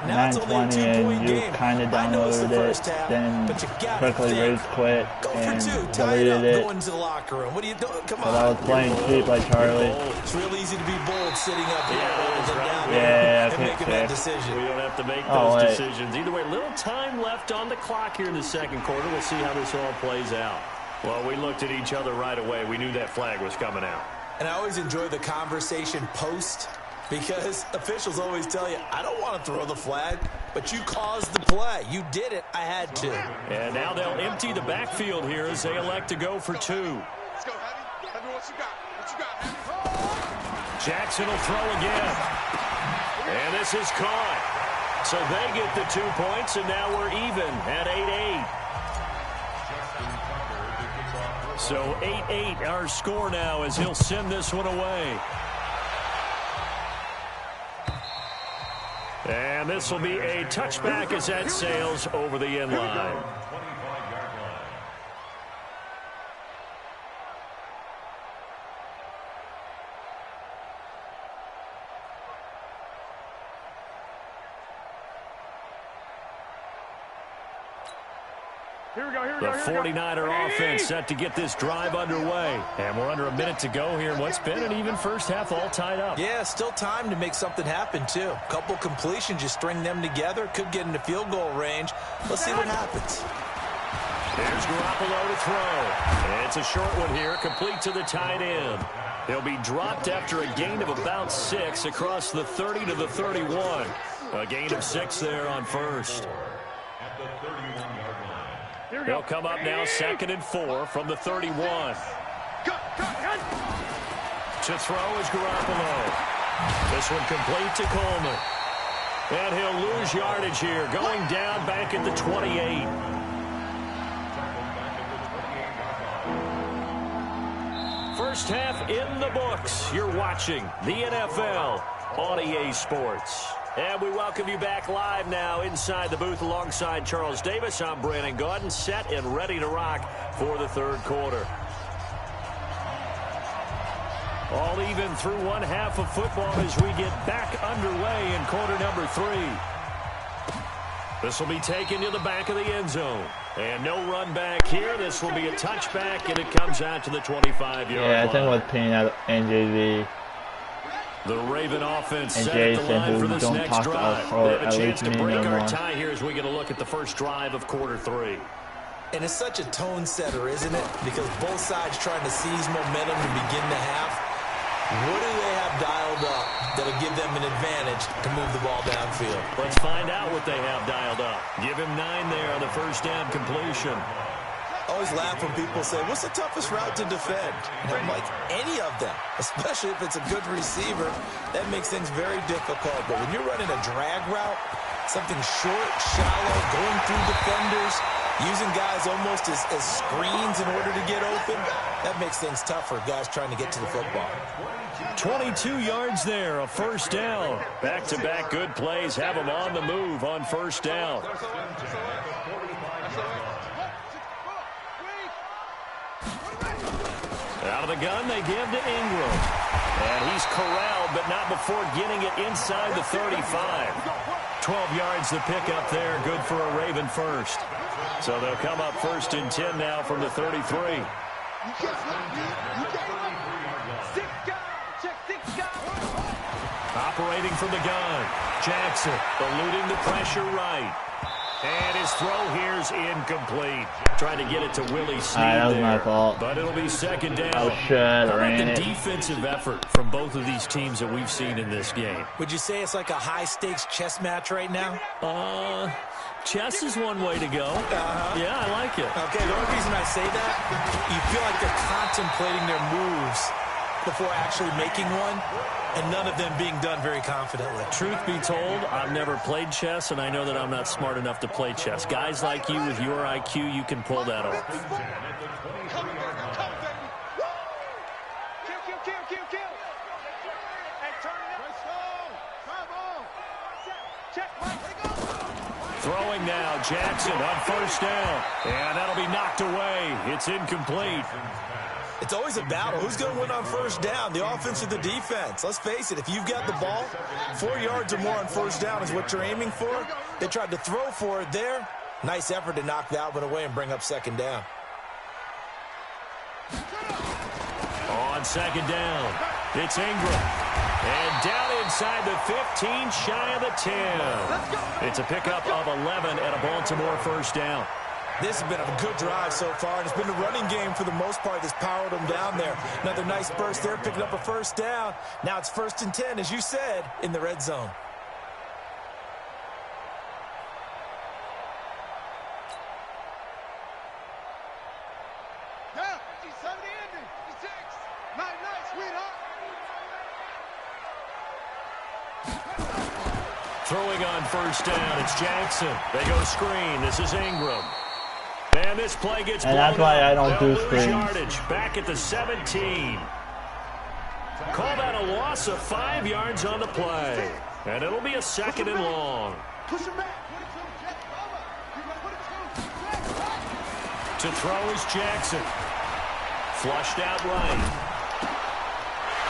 920 and you kind of downloaded it, then quickly rage quit and deleted it. Going to the locker room. What are you doing? Come on. But I was playing cheap like Charlie. It's real easy to be bold sitting up here rather than down Yeah, and making that decision. We don't have to make those decisions. Either way, little time left on the clock here in the second quarter. We'll see how this all plays out. Well, we looked at each other right away. We knew that flag was coming out. And I always enjoy the conversation post because officials always tell you, I don't want to throw the flag, but you caused the play. You did it. I had to. And now they'll empty the backfield here as they elect to go for 2. Let's go, Heavy. Heavy, what you got? What you got, Heavy? Jackson will throw again. And this is caught. So they get the 2 points, and now we're even at 8-8. So 8-8 our score now as he'll send this one away. And this will be a touchback as that sails over the end line. The 49er offense set to get this drive underway. And we're under a minute to go here in what's been an even first half, all tied up. Yeah, still time to make something happen, too. A couple completions, you string them together, could get into field goal range. Let's see what happens. Here's Garoppolo to throw. And it's a short one here, complete to the tight end. He'll be dropped after a gain of about 6 across the 30 to the 31. A gain of 6 there on first. He'll come up now 2nd and 4 from the 31. To throw is Garoppolo. This one complete to Coleman. And he'll lose yardage here, going down back at the 28. First half in the books. You're watching the NFL on EA Sports. And we welcome you back live now inside the booth alongside Charles Davis. I'm Brandon Gaudin, set and ready to rock for the third quarter. All even through one half of football as we get back underway in quarter number 3. This will be taken to the back of the end zone. And no run back here. This will be a touchback, and it comes out to the 25-yard line. Yeah, I think with Payne at NJV. The Raven offense and set Jason, the line for who this don't next talk to drive. us, or They have a at chance least to me break no our more. tie here as we get a look at the first drive of quarter 3. And it's such a tone setter, isn't it? Because both sides trying to seize momentum to begin the half. What do they have dialed up that'll give them an advantage to move the ball downfield? Let's find out what they have dialed up. Give him 9 there on the first down completion. I always laugh when people say, what's the toughest route to defend? And I'm like, any of them, especially if it's a good receiver. That makes things very difficult. But when you're running a drag route, something short, shallow, going through defenders, using guys almost as screens in order to get open, that makes things tough for guys trying to get to the football. 22 yards there, a first down. Back-to-back good plays have them on the move on first down. Out of the gun, they give to Ingram. And he's corralled, but not before getting it inside the 35. 12 yards the pickup there, good for a Raven first. So they'll come up 1st and 10 now from the 33. Operating from the gun, Jackson eluding the pressure right. And his throw here's incomplete. Trying to get it to Willie Snead that was there, my fault. but it'll be 2nd down. Oh, shit, How about ran the it. defensive effort from both of these teams that we've seen in this game? Would you say it's like a high-stakes chess match right now? Chess is one way to go. Yeah, I like it. Okay, the only reason I say that, you feel like they're contemplating their moves before actually making one, and none of them being done very confidently. Truth be told, I've never played chess, and I know that I'm not smart enough to play chess. Guys like you with your IQ, you can pull that off. Throwing now, Jackson on first down. And that'll be knocked away. It's incomplete. It's always a battle. Who's going to win on first down, the offense or the defense? Let's face it, if you've got the ball, 4 yards or more on first down is what you're aiming for. They tried to throw for it there. Nice effort to knock that one away and bring up second down. On second down, it's Ingram. And down inside the 15, shy of the 10. It's a pickup of 11 and a Baltimore first down. This has been a good drive so far, and it's been the running game for the most part that's powered them down there. Another nice burst there, picking up a first down. Now it's 1st and 10, as you said, in the red zone. Yeah, he's 70 ending. He's 6. Nice, sweetheart. Throwing on first down, it's Jackson. They go screen. This is Ingram. And this play gets blown. And that's why I don't They'll do lose screens. yardage back at the 17. Call that a loss of 5 yards on the play. And it'll be a 2nd and long. Push him back. To throw is Jackson. Flushed out right.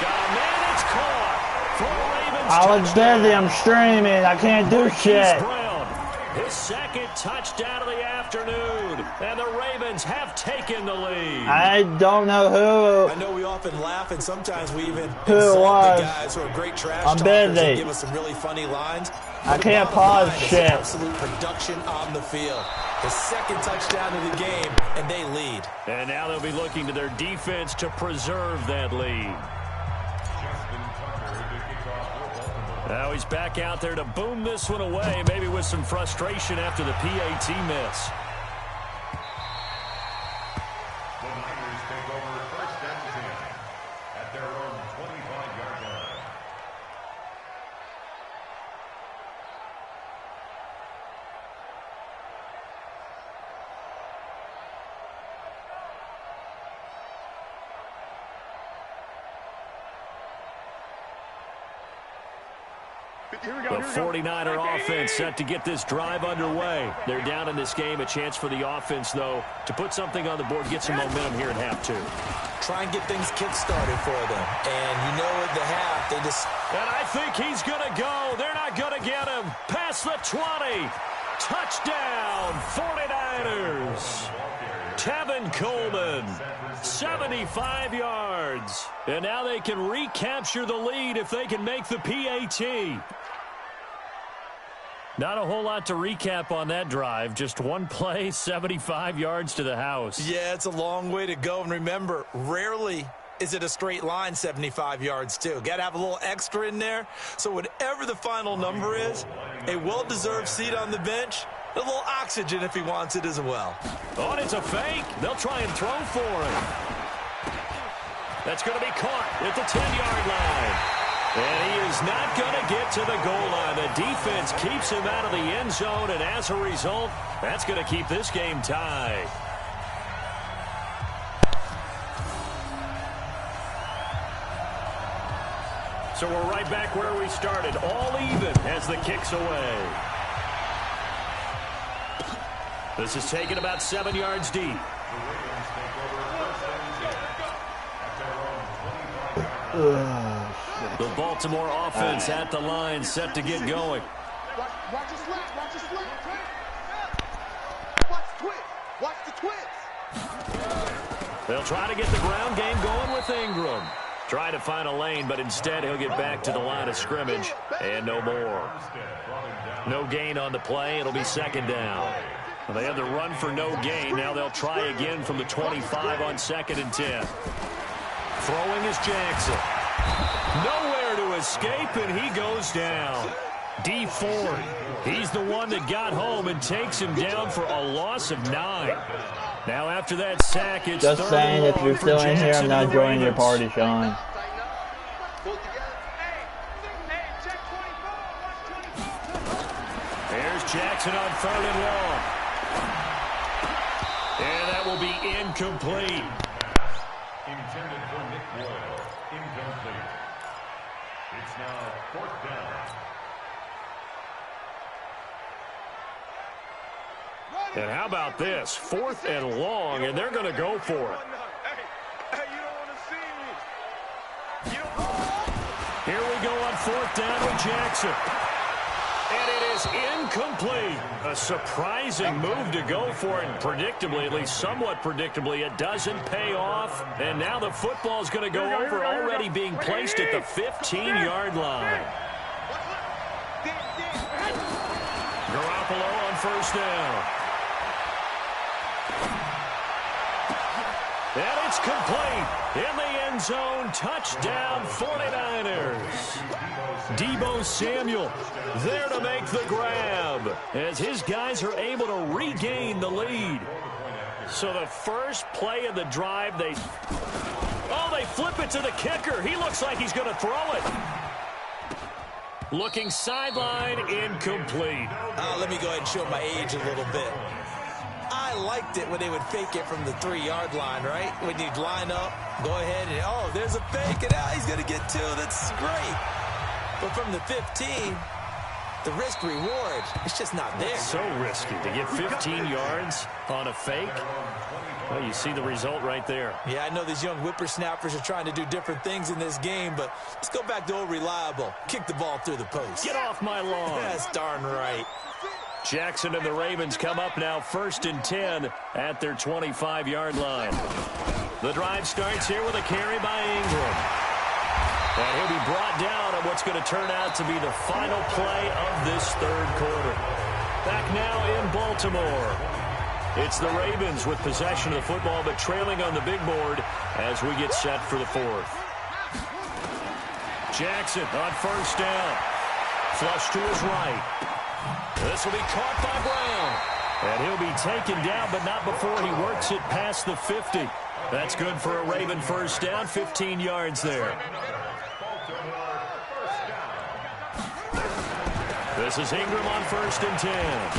Got a man, it's caught. For a Ravens I was touchdown. busy. I'm streaming. I can't do Marquise shit. Brown, his 2nd touchdown of the afternoon. And the Ravens have taken the lead. I don't know I know we often laugh, and sometimes we even Who it insult was. the guys who are great trash I'm talkers busy. and give us some really funny lines. I But the can't bottom pause line is shit. Absolute production on the field. The 2nd touchdown of the game, and they lead. And now they'll be looking to their defense to preserve that lead. Now he's back out there to boom this one away, maybe with some frustration after the PAT miss. The Niners take over 1st and 10 at their own 25-yard line. The 49er offense set to get this drive underway. They're down in this game. A chance for the offense, though, to put something on the board, get some momentum here at half 2. Try and get things kick-started for them. And you know at the half, they just... And I think he's going to go. They're not going to get him. Past the 20. Touchdown, 49ers. Tevin Coleman, 75 yards. And now they can recapture the lead if they can make the PAT. Not a whole lot to recap on that drive. Just one play, 75 yards to the house. Yeah, it's a long way to go. And remember, rarely is it a straight line 75 yards, too. Got to have a little extra in there. So whatever the final number is, a well-deserved seat on the bench, a little oxygen if he wants it as well. Oh, and it's a fake. They'll try and throw for him. That's going to be caught at the 10-yard line. And he is not going to get to the goal line. The defense keeps him out of the end zone, and as a result, that's going to keep this game tied. So we're right back where we started, all even as the kick's away. This is taken about 7 yards deep. The Baltimore offense at the line, set to get going. Watch the slant. Watch the slant. Watch the twist. Watch the twist. They'll try to get the ground game going with Ingram. Try to find a lane, but instead he'll get back to the line of scrimmage and no more. No gain on the play. It'll be 2nd down. They had the run for no gain. Now they'll try again from the 25 on 2nd and 10. Throwing is Jackson. Nowhere to escape, and he goes down. D Ford, he's the one that got home and takes him down for a loss of 9. Now after that sack, it's Just saying, if you're still in here, I'm not joining your party, Sean. There's Jackson on 3rd and long. And that will be incomplete. Intended for Nick Boyle. Incomplete. It's now 4th down. And how about this? 4th and long, and they're going to go for it. Hey, you don't want to see me. Here we go on 4th down with Jackson. And it is incomplete. A surprising move to go for it. And predictably, at least somewhat predictably, it doesn't pay off. And now the football is going to go over, already being placed at the 15-yard line. Garoppolo on 1st down. And it's complete. In the end zone, touchdown 49ers. Deebo Samuel there to make the grab as his guys are able to regain the lead. So the first play of the drive, they flip it to the kicker. He looks like he's going to throw it. Looking sideline, incomplete. Let me go ahead and show my age a little bit. I liked it when they would fake it from the 3-yard line, right? When you'd line up, go ahead and, there's a fake, and he's going to get 2. That's great. But from the 15, the risk-reward, it's just not there. It's so risky to get 15 yards on a fake. Well, you see the result right there. Yeah, I know these young whippersnappers are trying to do different things in this game, but let's go back to old reliable. Kick the ball through the post. Get off my lawn. That's darn right. Jackson and the Ravens come up now 1st and 10 at their 25-yard line. The drive starts here with a carry by Ingram. And he'll be brought down on what's going to turn out to be the final play of this 3rd quarter. Back now in Baltimore. It's the Ravens with possession of the football, but trailing on the big board as we get set for the 4th. Jackson on 1st down. Flush to his right. This will be caught by Brown. And he'll be taken down, but not before he works it past the 50. That's good for a Raven 1st down, 15 yards there. This is Ingram on 1st and 10.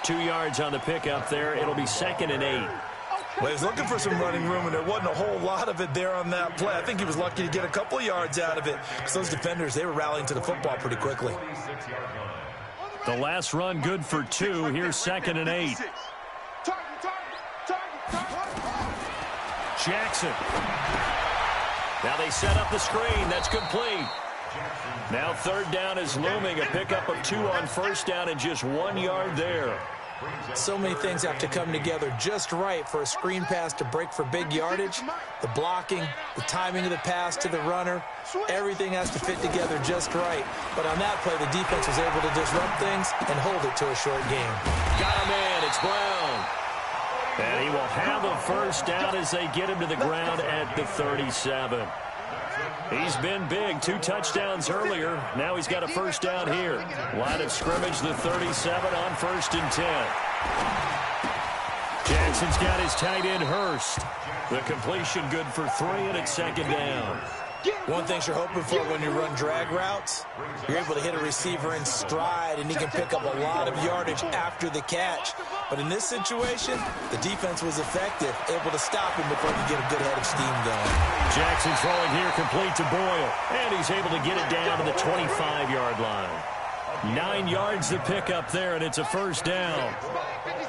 2 yards on the pickup there. It'll be 2nd and 8. Well, he was looking for some running room, and there wasn't a whole lot of it there on that play. I think he was lucky to get a couple of yards out of it because those defenders, they were rallying to the football pretty quickly. The last run good for 2. Here's 2nd and 8. Jackson. Now they set up the screen. That's complete. Now 3rd down is looming. A pickup of 2 on 1st down and just 1 yard there. So many things have to come together just right for a screen pass to break for big yardage. The blocking, the timing of the pass to the runner, everything has to fit together just right. But on that play, the defense was able to disrupt things and hold it to a short game. Got a man. It's Brown. And he will have a 1st down as they get him to the ground at the 37. He's been big. 2 touchdowns earlier. Now he's got a 1st down here. Line of scrimmage, the 37 on 1st and 10. Jackson's got his tight end Hurst. The completion good for 3, and it's 2nd down. One thing you're hoping for when you run drag routes, you're able to hit a receiver in stride, and he can pick up a lot of yardage after the catch. But in this situation, the defense was effective, able to stop him before he could get a good head of steam going. Jackson throwing here complete to Boyle, and he's able to get it down to the 25-yard line. 9 yards to pick up there, and it's a 1st down.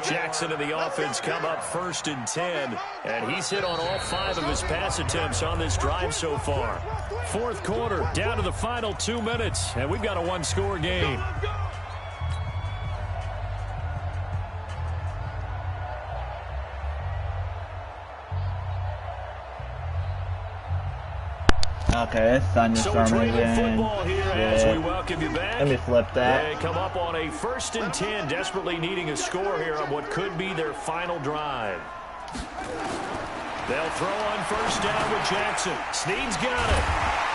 Jackson and the offense come up 1st and 10, and he's hit on all 5 of his pass attempts on this drive so far. 4th quarter, down to the final 2 minutes, and we've got a 1-score game. Okay, it's thunderstorming again. Football here as we welcome you back. Let me flip that. They come up on a 1st and 10, desperately needing a score here on what could be their final drive. They'll throw on 1st down with Jackson. Snead's got it.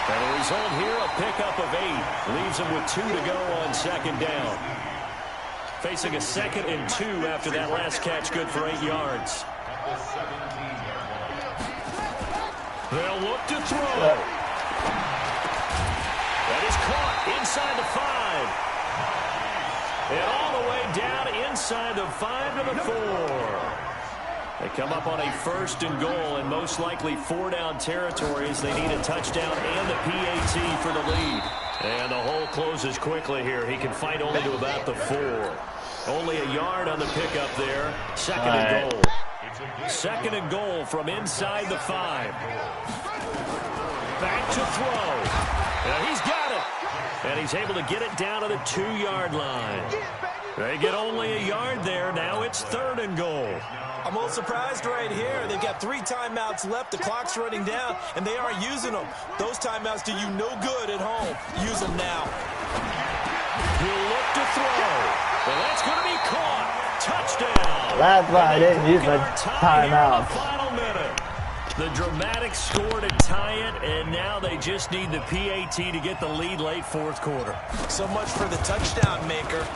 And the result here, a pickup of 8. Leaves them with 2 to go on 2nd down. Facing a 2nd and 2 after that last catch, good for 8 yards. They'll look to throw. That is caught inside the 5. And all the way down inside the 5 to the 4. They come up on a 1st and goal, and most likely 4-down territories. They need a touchdown and the PAT for the lead. And the hole closes quickly here. He can fight only to about the 4. Only a yard on the pickup there. Second and goal. Second and goal from inside the 5. Back to throw. And he's got it. And he's able to get it down to the 2-yard line. They get only a yard there. Now it's third and goal. I'm a little surprised right here. They've got 3 timeouts left. The clock's running down, and they aren't using them. Those timeouts do you no good at home. Use them now. He'll look to throw. Well, that's going to be caught. Touchdown. That's why I didn't use the timeout. Final minute. The dramatic score to tie it, and now they just need the PAT to get the lead late fourth quarter. So much for the touchdown maker.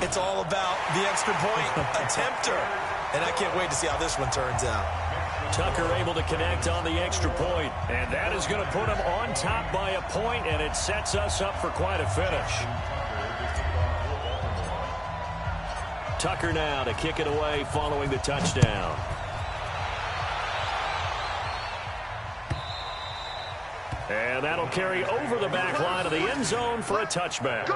It's all about the extra point attempter. And I can't wait to see how this one turns out. Tucker able to connect on the extra point, and that is going to put him on top by a point, and it sets us up for quite a finish. Tucker now to kick it away following the touchdown. And that'll carry over the back line of the end zone for a touchback.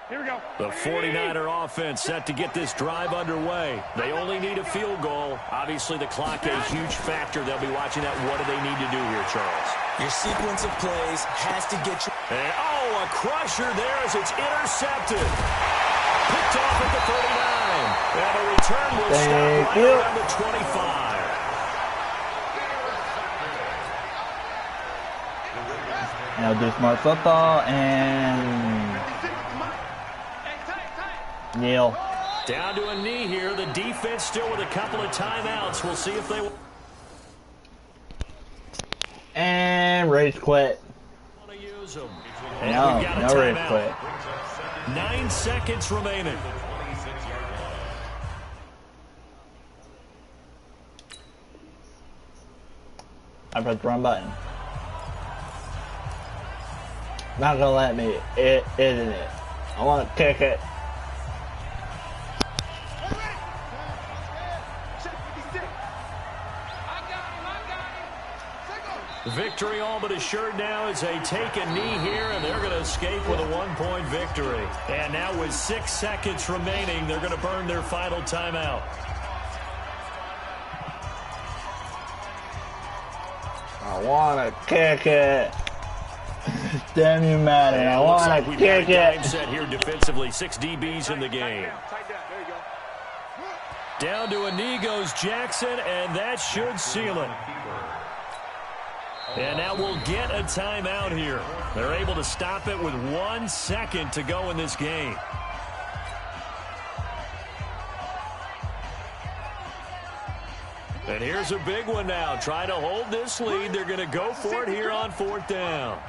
Here we go. The 49er offense set to get this drive underway. They only need a field goal. Obviously, the clock a huge factor. They'll be watching that. What do they need to do here, Charles? Your sequence of plays has to get you. And, a crusher there as it's intercepted. Picked off at the 39. And the return will stop right around the 25. Now do smart football and kneel. Down to a knee here. The defense still with a couple of timeouts. We'll see if they... And rage quit. want to use them. No, no rage quit. 9 seconds remaining. I pressed the wrong button. Not gonna let me, isn't it? I want to kick it. Victory all but assured now as they take a knee here, and they're going to escape with a 1-point victory. And now with 6 seconds remaining, they're going to burn their final timeout. I want to kick it. Damn you, Madden. I want to kick it. Time set here defensively. 6 DBs in the game. Down to a knee goes Jackson, and that should seal it. And now we'll get a timeout here. They're able to stop it with 1 second to go in this game. And here's a big one now. Trying to hold this lead. They're going to go for it here on 4th down.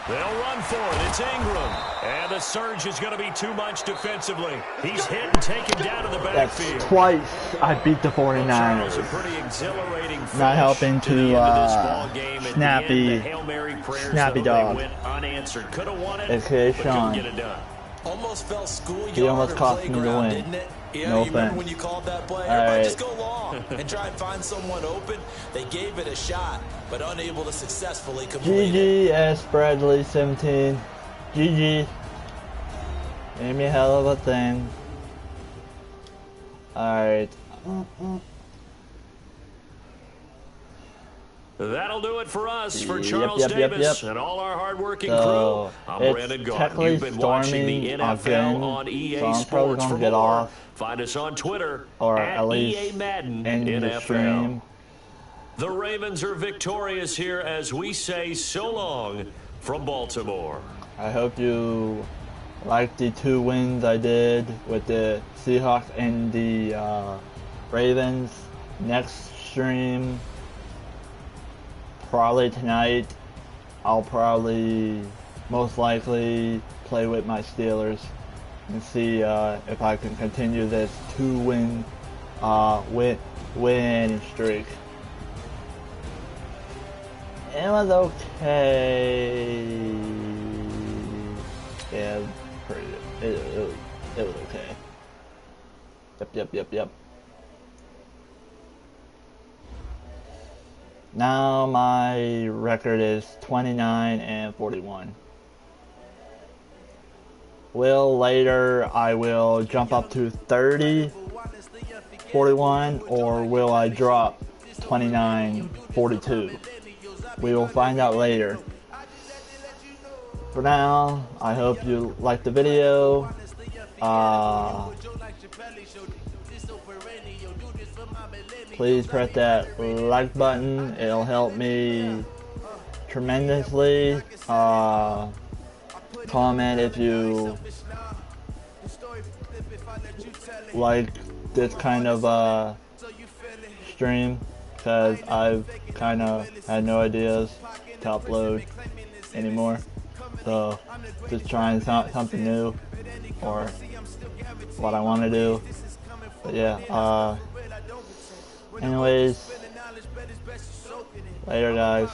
They'll run for it. It's Ingram. And the surge is going to be too much defensively. He's hit and taken down to the backfield. That's twice I beat the 49ers. A pretty exhilarating not helping to Snappy Dog. Went unanswered. Could have won it, AKA Sean. get it done. Almost felt schoolyard. He almost cost me the win. Didn't it? Yeah, no you remember offense. when you called that play? Right. Just go long and try and find someone open. They gave it a shot, but unable to successfully complete it. GG S. Bradley 17. GG. Made me a hell of a thing. Alright. That'll do it for us, for Charles Davis and all our hardworking so crew. I'm Brandon Gault. You've been watching the NFL again, on EA so Sports. For get more, off, find us on Twitter or at least EA Madden the stream. The Ravens are victorious here as we say so long from Baltimore. I hope you liked the 2 wins I did with the Seahawks and the Ravens. Next stream, probably tonight, I'll probably most likely play with my Steelers and see if I can continue this 2-win winning streak. It was okay. Yeah, pretty good. It was okay. Yep. Now my record is 29-41. Later I will jump up to 30-41, or will I drop 29-42? We will find out later. For now, I hope you liked the video. Please press that like button. It'll help me tremendously. Comment if you like this kind of stream, because I've kind of had no ideas to upload anymore. So just trying something new, or what I want to do. But yeah, anyways, later guys.